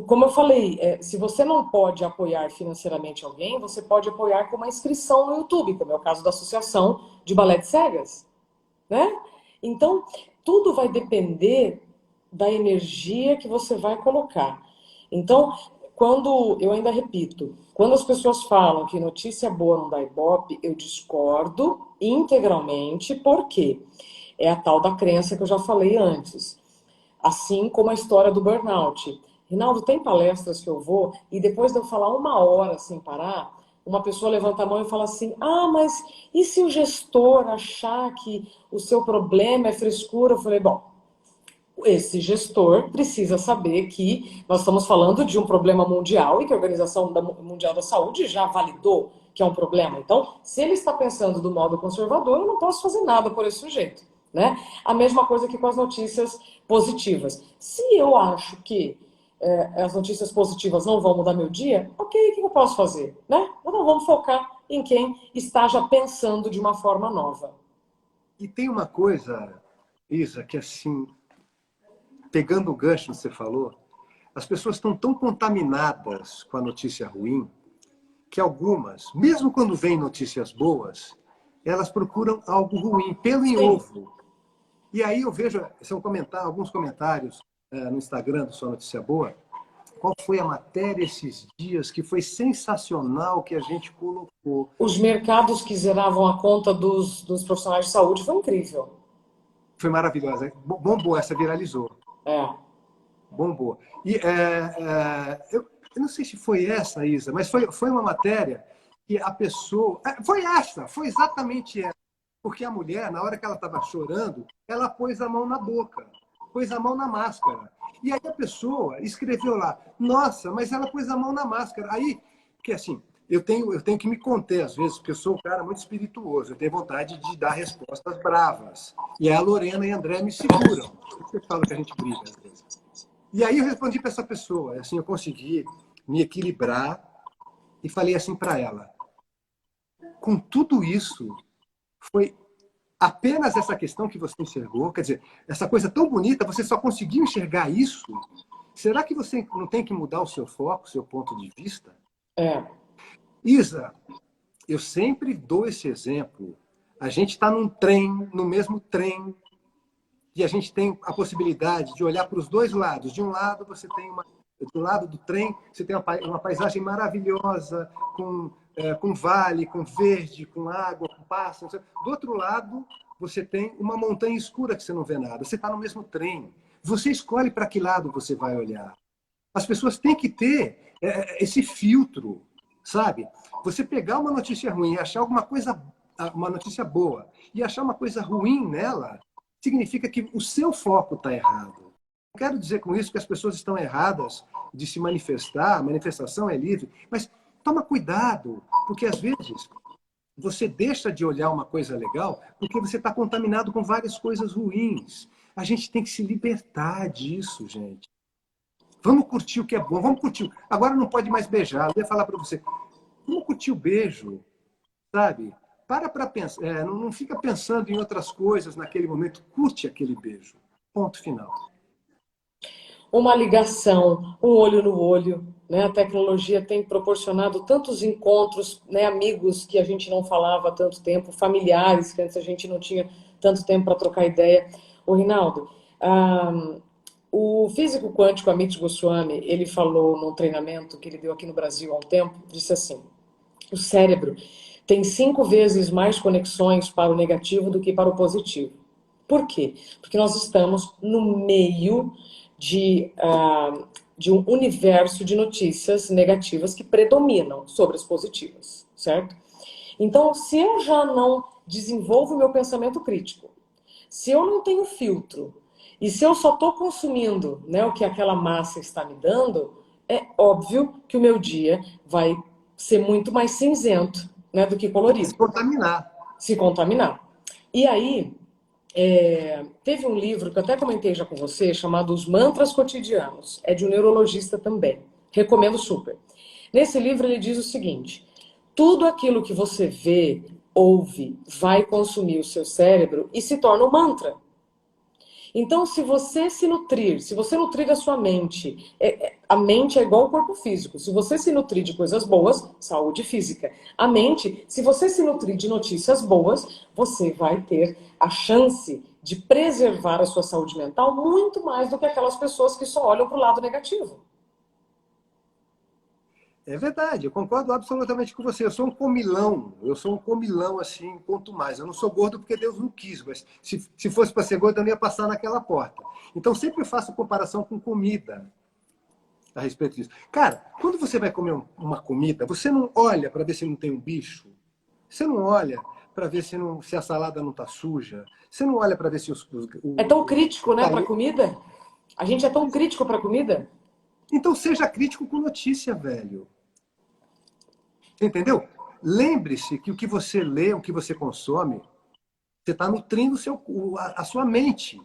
Como eu falei, se você não pode apoiar financeiramente alguém, você pode apoiar com uma inscrição no YouTube, como é o caso da Associação de Balé de Cegas, né? Então, tudo vai depender da energia que você vai colocar. Então, quando, eu ainda repito, quando as pessoas falam que notícia boa não dá Ibope, eu discordo integralmente, porque é a tal da crença que eu já falei antes. Assim como a história do burnout. Rinaldo, tem palestras que eu vou e depois de eu falar 1 hora sem parar, uma pessoa levanta a mão e fala assim: ah, mas e se o gestor achar que o seu problema é frescura? Eu falei, bom, esse gestor precisa saber que nós estamos falando de um problema mundial e que a Organização Mundial da Saúde já validou que é um problema. Então, se ele está pensando do modo conservador, eu não posso fazer nada por esse sujeito, né? A mesma coisa que com as notícias positivas. Se eu acho que as notícias positivas não vão mudar meu dia, ok, o que eu posso fazer, né? Então vamos focar em quem está já pensando de uma forma nova. E tem uma coisa, Isa, que assim, pegando o gancho que você falou, as pessoas estão tão contaminadas com a notícia ruim que algumas, mesmo quando vêm notícias boas, elas procuram algo ruim, pelo em ovo. E aí eu vejo alguns comentários no Instagram do Sua Notícia Boa. Qual foi a matéria esses dias que foi sensacional que a gente colocou? Os mercados que zeravam a conta dos profissionais de saúde foi incrível. Foi maravilhosa. Bombou, essa viralizou. É. Bombou. E eu não sei se foi essa, Isa, mas foi uma matéria que a pessoa... foi exatamente essa. Porque a mulher, na hora que ela estava chorando, ela pôs a mão na boca, pôs a mão na máscara. E aí a pessoa escreveu lá, nossa, mas ela pôs a mão na máscara. Aí, porque assim, eu tenho que me conter às vezes, porque eu sou um cara muito espirituoso, eu tenho vontade de dar respostas bravas. E a Lorena e a André me seguram. Você fala que a gente briga às vezes. E aí eu respondi para essa pessoa, assim, eu consegui me equilibrar e falei assim para ela, com tudo isso, foi apenas essa questão que você enxergou, quer dizer, essa coisa tão bonita, você só conseguiu enxergar isso? Será que você não tem que mudar o seu foco, o seu ponto de vista? É. Isa, eu sempre dou esse exemplo. A gente está num trem, no mesmo trem, e a gente tem a possibilidade de olhar para os dois lados. De um lado, do lado do trem, você tem uma paisagem maravilhosa, com vale, com verde, com água, com pássaros. Do outro lado, você tem uma montanha escura que você não vê nada. Você está no mesmo trem. Você escolhe para que lado você vai olhar. As pessoas têm que ter esse filtro, sabe? Você pegar uma notícia ruim e achar uma notícia boa, e achar uma coisa ruim nela, significa que o seu foco está errado. Não quero dizer com isso que as pessoas estão erradas de se manifestar, a manifestação é livre, mas toma cuidado, porque às vezes você deixa de olhar uma coisa legal porque você está contaminado com várias coisas ruins. A gente tem que se libertar disso, gente. Vamos curtir o que é bom, vamos curtir. Agora não pode mais beijar. Eu ia falar para você, vamos curtir o beijo, sabe? Para pensar, não fica pensando em outras coisas naquele momento, curte aquele beijo. Ponto final. Uma ligação, um olho no olho, né? A tecnologia tem proporcionado tantos encontros, né? Amigos que a gente não falava há tanto tempo, familiares que antes a gente não tinha tanto tempo para trocar ideia. O Rinaldo, o físico quântico Amit Goswami, ele falou num treinamento que ele deu aqui no Brasil há um tempo, disse assim, o cérebro tem 5 vezes mais conexões para o negativo do que para o positivo. Por quê? Porque nós estamos no meio de um universo de notícias negativas que predominam sobre as positivas, certo? Então, se eu já não desenvolvo meu pensamento crítico, se eu não tenho filtro, e se eu só estou consumindo, né, o que aquela massa está me dando, é óbvio que o meu dia vai ser muito mais cinzento, né, do que colorido. Se contaminar. Se contaminar. E aí, teve um livro que eu até comentei já com você, chamado Os Mantras Cotidianos. É de um neurologista também. Recomendo super. Nesse livro ele diz o seguinte, tudo aquilo que você vê, ouve, vai consumir o seu cérebro e se torna um mantra. Então, se você nutrir a sua mente, a mente é igual ao corpo físico. Se você se nutrir de coisas boas, saúde física. A mente, se você se nutrir de notícias boas, você vai ter a chance de preservar a sua saúde mental muito mais do que aquelas pessoas que só olham para o lado negativo. É verdade, eu concordo absolutamente com você. Eu sou um comilão assim, ponto mais. Eu não sou gordo porque Deus não quis, mas se fosse para ser gordo, eu não ia passar naquela porta. Então, sempre faço comparação com comida a respeito disso. Cara, quando você vai comer uma comida, você não olha para ver se não tem um bicho, você não olha para ver se a salada não está suja, você não olha para ver se É tão crítico, né, para o- comida? A gente é tão crítico para comida? Então, seja crítico com notícia, velho. Entendeu? Lembre-se que o que você lê, o que você consome, você está nutrindo a sua mente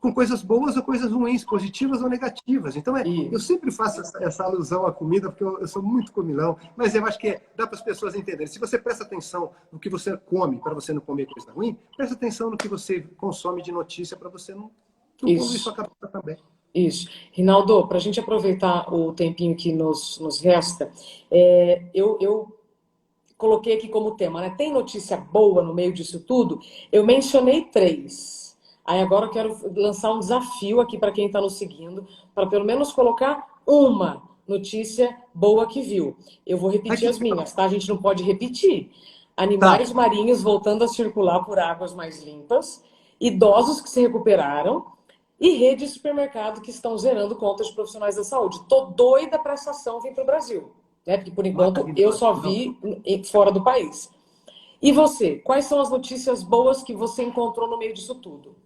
com coisas boas ou coisas ruins, positivas ou negativas. Então, eu Isso. sempre faço essa alusão à comida, porque eu sou muito comilão, mas eu acho que dá para as pessoas entenderem. Se você presta atenção no que você come para você não comer coisa ruim, presta atenção no que você consome de notícia para você não poluir sua Isso. cabeça também. Isso. Rinaldo, para a gente aproveitar o tempinho que nos resta, eu coloquei aqui como tema, né? Tem notícia boa no meio disso tudo? Eu mencionei 3. Aí agora eu quero lançar um desafio aqui para quem está nos seguindo, para pelo menos colocar uma notícia boa que viu. Eu vou repetir as minhas, tá? A gente não pode repetir. Tá. Animais marinhos voltando a circular por águas mais limpas, idosos que se recuperaram e redes de supermercado que estão zerando contas de profissionais da saúde. Tô doida para essa ação vir para o Brasil, né? Porque por enquanto eu Maravilhoso. só Não. vi fora do país. E você, quais são as notícias boas que você encontrou no meio disso tudo?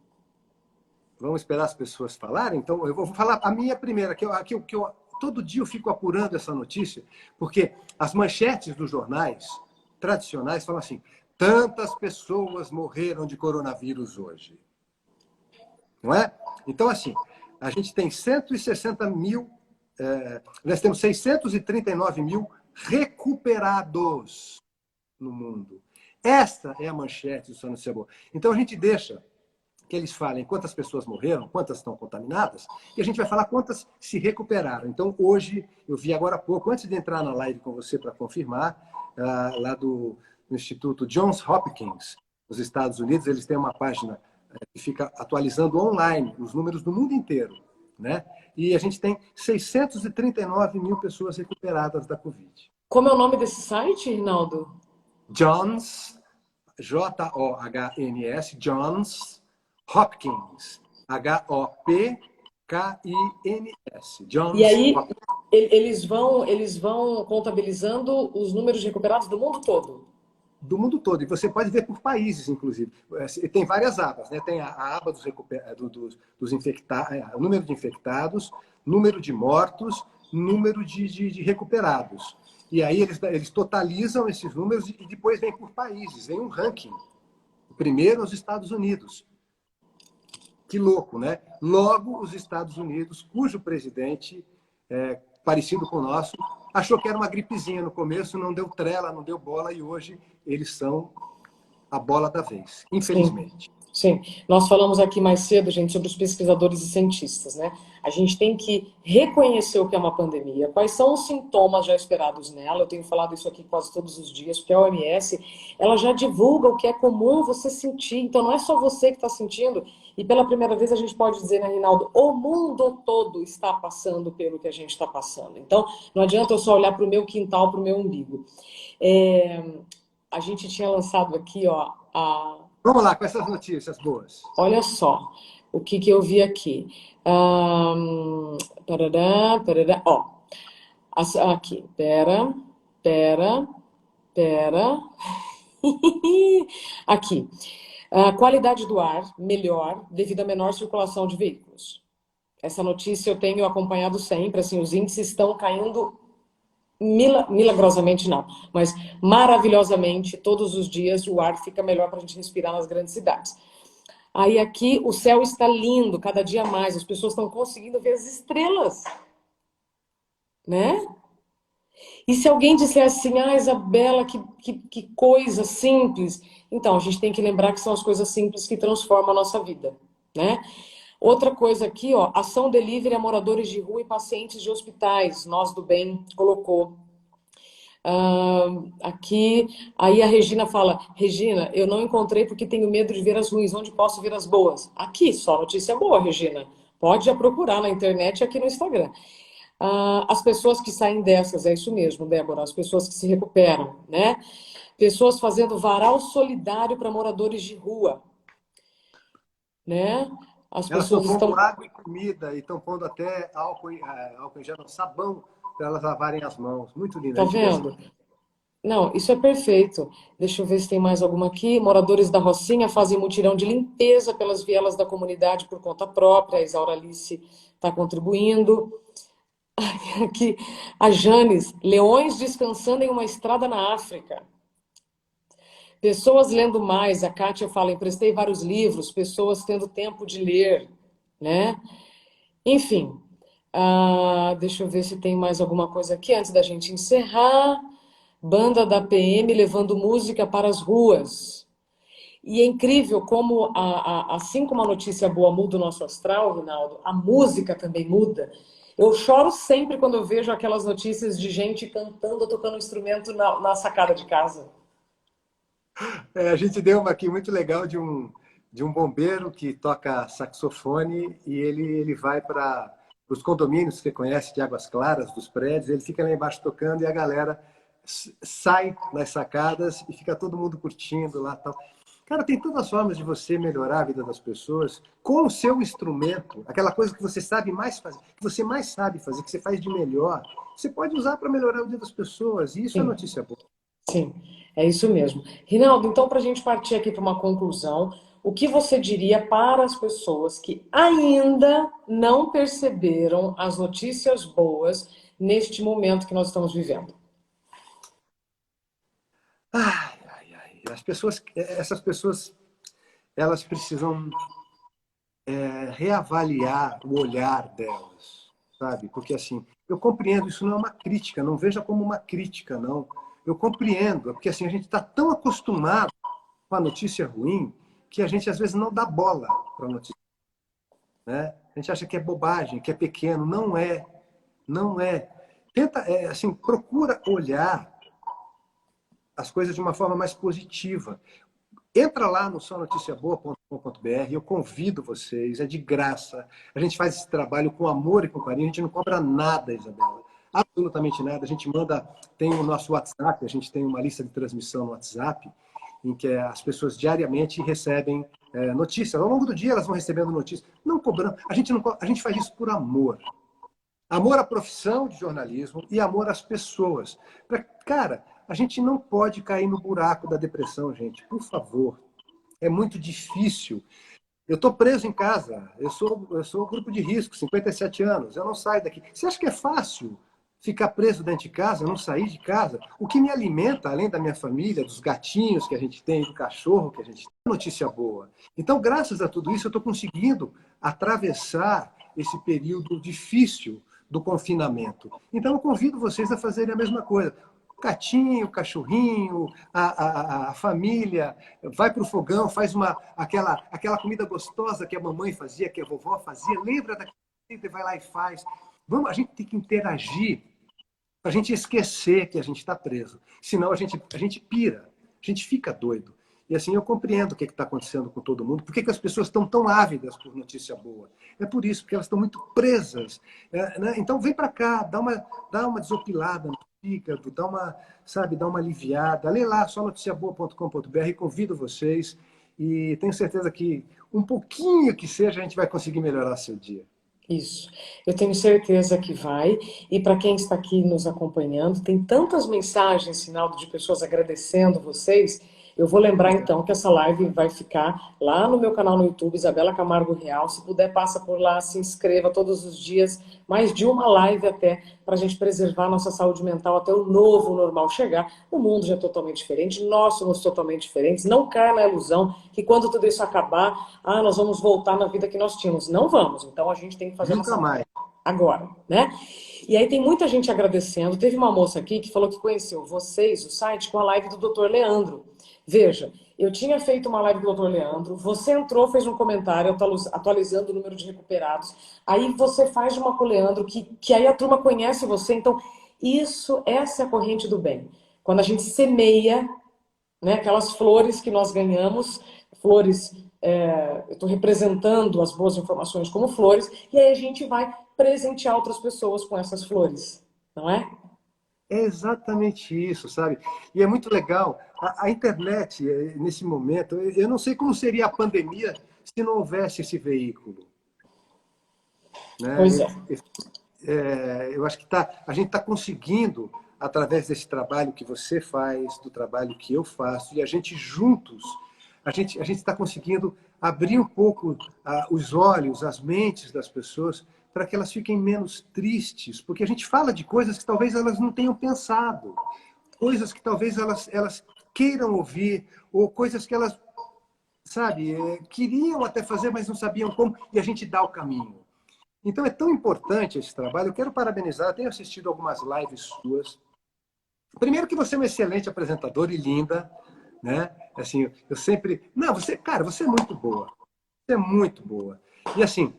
Vamos esperar as pessoas falarem? Então, eu vou falar a minha primeira, todo dia eu fico apurando essa notícia, porque as manchetes dos jornais tradicionais falam assim: tantas pessoas morreram de coronavírus hoje. Não é? Então, assim, a gente tem 160 mil, nós temos 639 mil recuperados no mundo. Essa é a manchete do Só Notícia Boa. Então, a gente deixa que eles falem quantas pessoas morreram, quantas estão contaminadas, e a gente vai falar quantas se recuperaram. Então, hoje, eu vi agora há pouco, antes de entrar na live com você para confirmar, lá do Instituto Johns Hopkins, nos Estados Unidos, eles têm uma página que fica atualizando online os números do mundo inteiro, né? E a gente tem 639 mil pessoas recuperadas da Covid. Como é o nome desse site, Rinaldo? Johns, Johns, Johns Hopkins, Hopkins. E Johns aí Hopkins. eles vão contabilizando os números de recuperados do mundo todo. Do mundo todo. E você pode ver por países, inclusive. Tem várias abas, né? Tem a aba dos infectados, o número de infectados, número de mortos, número de recuperados. E aí eles totalizam esses números e depois vem por países, vem um ranking. O primeiro, os Estados Unidos. Que louco, né? Logo, os Estados Unidos, cujo presidente, parecido com o nosso, achou que era uma gripezinha no começo, não deu trela, não deu bola, e hoje eles são a bola da vez, infelizmente. Sim, nós falamos aqui mais cedo, gente, sobre os pesquisadores e cientistas, né? A gente tem que reconhecer o que é uma pandemia, quais são os sintomas já esperados nela. Eu tenho falado isso aqui quase todos os dias, porque a OMS, ela já divulga o que é comum você sentir, então não é só você que está sentindo. E pela primeira vez a gente pode dizer, né, Rinaldo, o mundo todo está passando pelo que a gente está passando. Então, não adianta eu só olhar para o meu quintal, para o meu umbigo. A gente tinha lançado aqui, ó, Vamos lá com essas notícias boas. olha só o que eu vi aqui. Parará, parará. Ó, aqui, pera. Aqui. A qualidade do ar melhor devido à menor circulação de veículos. Essa notícia eu tenho acompanhado sempre, assim, os índices estão caindo milagrosamente não, mas maravilhosamente, todos os dias o ar fica melhor para a gente respirar nas grandes cidades. Aí aqui o céu está lindo, cada dia mais, as pessoas estão conseguindo ver as estrelas, né? E se alguém disser assim, Isabela, que coisa simples, então a gente tem que lembrar que são as coisas simples que transformam a nossa vida, né? Outra coisa aqui, ó, ação delivery a moradores de rua e pacientes de hospitais. Nós do Bem colocou. Aqui, aí a Regina fala, Regina, eu não encontrei porque tenho medo de ver as ruins, onde posso ver as boas? Aqui, só notícia boa, Regina. Pode já procurar na internet e aqui no Instagram. as pessoas que saem dessas, é isso mesmo, Débora, as pessoas que se recuperam, né? Pessoas fazendo varal solidário para moradores de rua, né? As Elas estão pessoas pondo estão... água e comida e estão pondo até álcool em gel, não, sabão para elas lavarem as mãos. Muito lindo. A Tá gente vê assim, vendo? Não, isso é perfeito. Deixa eu ver se tem mais alguma aqui. Moradores da Rocinha fazem mutirão de limpeza pelas vielas da comunidade por conta própria. A Isaura Alice está contribuindo. Aqui, a Janes, leões descansando em uma estrada na África. Pessoas lendo mais. A Kátia fala, emprestei vários livros, pessoas tendo tempo de ler, né? Enfim, deixa eu ver se tem mais alguma coisa aqui antes da gente encerrar. Banda da PM levando música para as ruas. E é incrível como, assim como a notícia boa muda o nosso astral, Rinaldo, a música também muda. Eu choro sempre quando eu vejo aquelas notícias de gente cantando, tocando um instrumento na sacada de casa. a gente deu uma aqui muito legal de um bombeiro que toca saxofone e ele vai para os condomínios que você conhece de Águas Claras, dos prédios, ele fica lá embaixo tocando e a galera sai nas sacadas e fica todo mundo curtindo lá, tal. Cara, tem todas as formas de você melhorar a vida das pessoas com o seu instrumento, aquela coisa que você sabe mais fazer, que você mais sabe fazer, que você faz de melhor. Você pode usar para melhorar o dia das pessoas, e isso é Sim, notícia boa. sim, é isso mesmo. Rinaldo, então, para a gente partir aqui para uma conclusão, o que você diria para as pessoas que ainda não perceberam as notícias boas neste momento que nós estamos vivendo? Ai, ai, ai. As pessoas, essas pessoas, elas precisam reavaliar o olhar delas, sabe? Porque assim, eu compreendo, isso não é uma crítica, não veja como uma crítica, não. Eu compreendo, porque assim, a gente está tão acostumado com a notícia ruim que a gente às vezes não dá bola para a notícia, né? A gente acha que é bobagem, que é pequeno, não é, não é. Tenta, assim, procura olhar as coisas de uma forma mais positiva. Entra lá no sonoticiaboa.com.br, eu convido vocês, é de graça. A gente faz esse trabalho com amor e com carinho, a gente não cobra nada, Isabela. Absolutamente nada. A gente manda, tem o nosso WhatsApp, a gente tem uma lista de transmissão no WhatsApp, em que as pessoas diariamente recebem notícias. Ao longo do dia elas vão recebendo notícias. Não cobrando. A gente faz isso por amor. Amor à profissão de jornalismo e amor às pessoas. Cara, a gente não pode cair no buraco da depressão, gente. Por favor. É muito difícil. Eu estou preso em casa. Eu sou grupo de risco, 57 anos. Eu não saio daqui. Você acha que é fácil ficar preso dentro de casa, não sair de casa? O que me alimenta, além da minha família, dos gatinhos que a gente tem, do cachorro que a gente tem, é notícia boa. Então, graças a tudo isso, eu estou conseguindo atravessar esse período difícil do confinamento. Então, eu convido vocês a fazerem a mesma coisa. O gatinho, o cachorrinho, a família, vai para o fogão, faz aquela comida gostosa que a mamãe fazia, que a vovó fazia, lembra daquilo e vai lá e faz. A gente tem que interagir para a gente esquecer que a gente está preso. Senão a gente pira, a gente fica doido. E assim, eu compreendo o que está acontecendo com todo mundo. Por que as pessoas estão tão ávidas por notícia boa? É por isso, porque elas estão muito presas. Né? Então, vem para cá, dá uma desopilada no fígado, dá uma aliviada. Lê lá, só noticiaboa.com.br, convido vocês. E tenho certeza que um pouquinho que seja, a gente vai conseguir melhorar seu dia. Isso. Eu tenho certeza que vai. E para quem está aqui nos acompanhando, tem tantas mensagens, Sinaldo, de pessoas agradecendo vocês. Eu vou lembrar então que essa live vai ficar lá no meu canal no YouTube, Isabela Camargo Real. Se puder, passa por lá, se inscreva todos os dias, mais de uma live até, para a gente preservar a nossa saúde mental até o novo normal chegar. O mundo já é totalmente diferente, nós somos totalmente diferentes. Não caia na ilusão que quando tudo isso acabar, nós vamos voltar na vida que nós tínhamos. Não vamos. Então a gente tem que fazer a Nunca nossa mais. agora, né? E aí tem muita gente agradecendo. Teve uma moça aqui que falou que conheceu vocês, o site, com a live do Dr. Leandro. Veja, eu tinha feito uma live do Dr. Leandro, você entrou, fez um comentário atualizando o número de recuperados, aí você faz uma com o Leandro, que aí a turma conhece você, então essa é a corrente do bem. Quando a gente semeia, né, aquelas flores que nós ganhamos, flores eu estou representando as boas informações como flores, e aí a gente vai presentear outras pessoas com essas flores, não é? É exatamente isso, sabe? E é muito legal. A internet, nesse momento, eu não sei como seria a pandemia se não houvesse esse veículo, Pois né? é. Eu acho que a gente está conseguindo, através desse trabalho que você faz, do trabalho que eu faço, e a gente juntos, a gente está conseguindo abrir um pouco os olhos, as mentes das pessoas, para que elas fiquem menos tristes, porque a gente fala de coisas que talvez elas não tenham pensado, coisas que talvez elas queiram ouvir, ou coisas que elas, sabe, queriam até fazer, mas não sabiam como, e a gente dá o caminho. Então é tão importante esse trabalho. Eu quero parabenizar, eu tenho assistido algumas lives suas. Primeiro que você é uma excelente apresentadora e linda, né? Assim, eu sempre, não, você, cara, você é muito boa. Você é muito boa. E assim,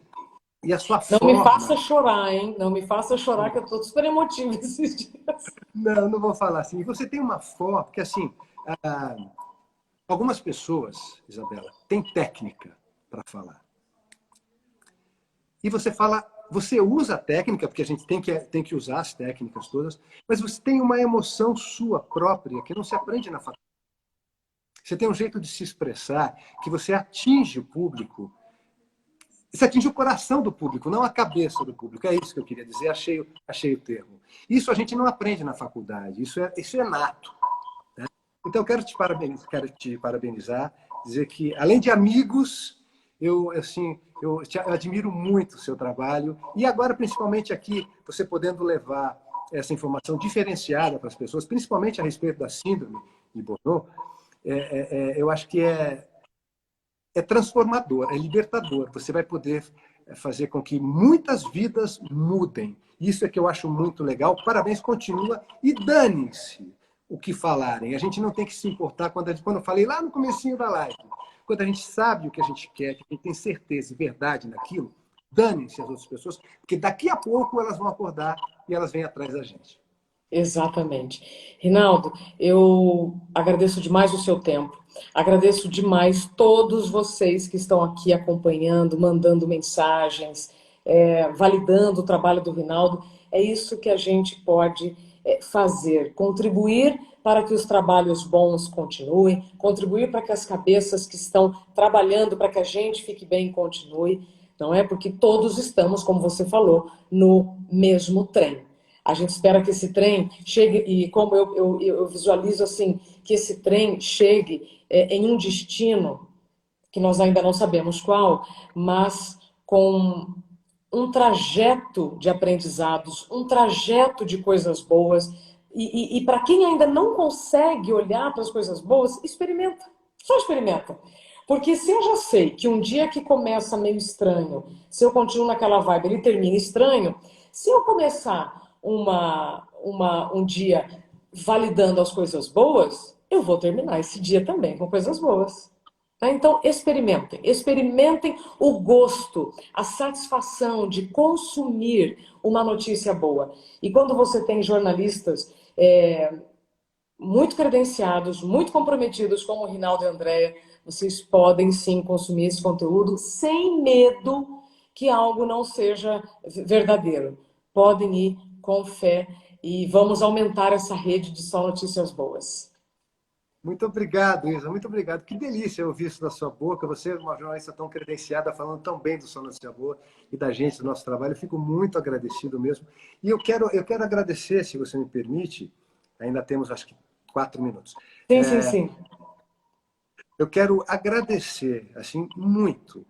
e a sua Não me faça forma, chorar, hein? Não me faça chorar, que eu estou super emotiva esses dias. não vou falar assim. Você tem uma forma, porque assim, ah, algumas pessoas, Isabela, têm técnica para falar. E você fala, você usa a técnica, porque a gente tem que usar as técnicas todas, mas você tem uma emoção sua própria que não se aprende na faculdade. Você tem um jeito de se expressar que você atinge o público, você atinge o coração do público, não a cabeça do público. É isso que eu queria dizer, achei o termo. Isso a gente não aprende na faculdade, isso é nato. Então, eu quero te parabenizar, dizer que, além de amigos, eu admiro muito o seu trabalho. E agora, principalmente aqui, você podendo levar essa informação diferenciada para as pessoas, principalmente a respeito da síndrome de Bonneau, eu acho que é transformador, é libertador. Você vai poder fazer com que muitas vidas mudem. Isso é que eu acho muito legal. Parabéns, continua. E dane-se o que falarem. A gente não tem que se importar quando eu falei lá no comecinho da live. Quando a gente sabe o que a gente quer, que a gente tem certeza e verdade naquilo, dane-se as outras pessoas, porque daqui a pouco elas vão acordar e elas vêm atrás da gente. Exatamente. Rinaldo, eu agradeço demais o seu tempo. Agradeço demais todos vocês que estão aqui acompanhando, mandando mensagens, validando o trabalho do Rinaldo. É isso que a gente pode fazer, contribuir para que os trabalhos bons continuem, contribuir para que as cabeças que estão trabalhando para que a gente fique bem continue, não é? Porque todos estamos, como você falou, no mesmo trem. A gente espera que esse trem chegue, e como eu visualizo assim, que esse trem chegue em um destino que nós ainda não sabemos qual, mas com um trajeto de aprendizados, um trajeto de coisas boas. E para quem ainda não consegue olhar para as coisas boas, experimenta. Só experimenta. Porque se eu já sei que um dia que começa meio estranho, se eu continuo naquela vibe, ele termina estranho, se eu começar um dia validando as coisas boas, eu vou terminar esse dia também com coisas boas. Tá? Então, experimentem o gosto, a satisfação de consumir uma notícia boa. E quando você tem jornalistas muito credenciados, muito comprometidos, como o Rinaldo e a Andréia, vocês podem sim consumir esse conteúdo sem medo que algo não seja verdadeiro. Podem ir com fé e vamos aumentar essa rede de só notícias boas. Muito obrigado, Isa. Muito obrigado. Que delícia ouvir isso da sua boca. Você é uma jornalista tão credenciada, falando tão bem do Som Notícia Boa e da gente, do nosso trabalho. Eu fico muito agradecido mesmo. E eu quero agradecer, se você me permite, ainda temos, acho que, 4 minutos. Sim, sim, sim. Eu quero agradecer, assim, muito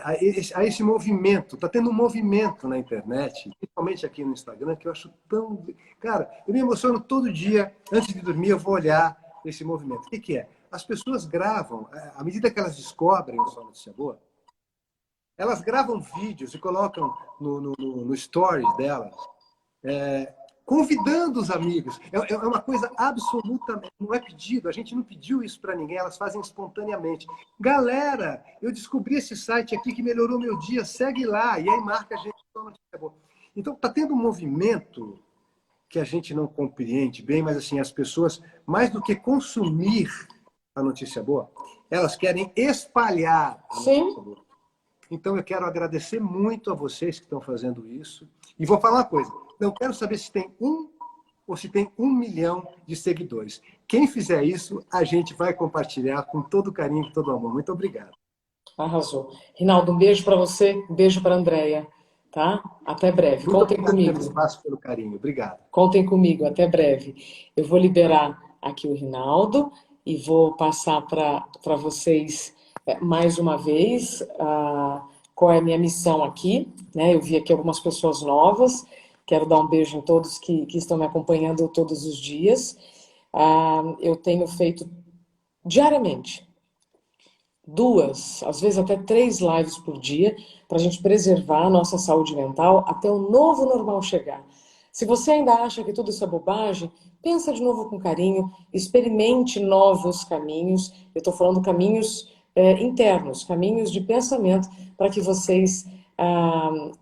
a esse movimento. Está tendo um movimento na internet, principalmente aqui no Instagram, que eu acho tão... Cara, eu me emociono todo dia. Antes de dormir, eu vou olhar esse movimento. O que é? As pessoas gravam, à medida que elas descobrem o Só Notícia Boa, elas gravam vídeos e colocam no stories delas, convidando os amigos. É uma coisa absolutamente, não é pedido, a gente não pediu isso para ninguém, elas fazem espontaneamente. Galera, eu descobri esse site aqui que melhorou meu dia, segue lá, e aí marca a gente. Então, está tendo um movimento que a gente não compreende bem, mas assim, as pessoas, mais do que consumir a notícia boa, elas querem espalhar a Sim. nossa luz. Então, eu quero agradecer muito a vocês que estão fazendo isso. E vou falar uma coisa. Não quero saber se tem um ou se tem 1 milhão de seguidores. Quem fizer isso, a gente vai compartilhar com todo carinho, com todo amor. Muito obrigado. Arrasou. Rinaldo, um beijo para você, um beijo para a Andréia, tá? Até breve. Muito Contem obrigado pelo comigo. espaço, pelo carinho. Obrigado. Contem comigo, até breve. Eu vou liberar aqui o Rinaldo e vou passar para vocês mais uma vez qual é a minha missão aqui, né? Eu vi aqui algumas pessoas novas, quero dar um beijo em todos que estão me acompanhando todos os dias. Eu tenho feito diariamente 2, às vezes até 3 lives por dia, para a gente preservar a nossa saúde mental até o novo normal chegar. Se você ainda acha que tudo isso é bobagem, pensa de novo com carinho, experimente novos caminhos. Eu estou falando caminhos internos, caminhos de pensamento, para que vocês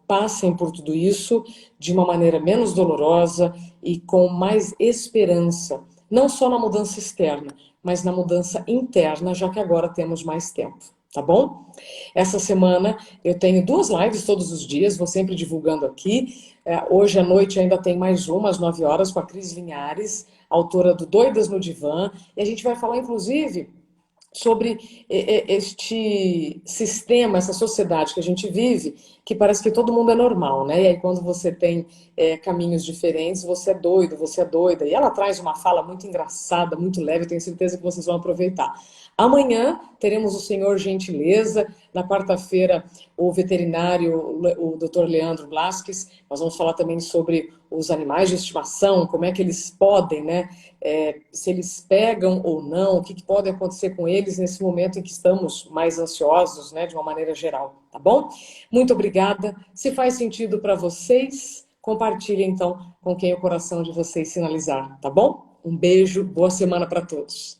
passem por tudo isso de uma maneira menos dolorosa e com mais esperança. Não só na mudança externa, mas na mudança interna, já que agora temos mais tempo, tá bom? Essa semana eu tenho 2 lives todos os dias, vou sempre divulgando aqui. Hoje à noite ainda tem mais uma, às 9 horas, com a Cris Linhares, autora do Doidas no Divã. E a gente vai falar, inclusive, sobre este sistema, essa sociedade que a gente vive, que parece que todo mundo é normal, né? E aí quando você tem caminhos diferentes, você é doido, você é doida. E ela traz uma fala muito engraçada, muito leve, eu tenho certeza que vocês vão aproveitar. Amanhã teremos o Senhor Gentileza, na quarta-feira o veterinário, o Dr. Leandro Blasques. Nós vamos falar também sobre os animais de estimação, como é que eles podem, né? Se eles pegam ou não, o que pode acontecer com eles nesse momento em que estamos mais ansiosos, né, de uma maneira geral, tá bom? Muito obrigada. Se faz sentido para vocês, compartilhem então com quem o coração de vocês sinalizar, tá bom? Um beijo, boa semana para todos.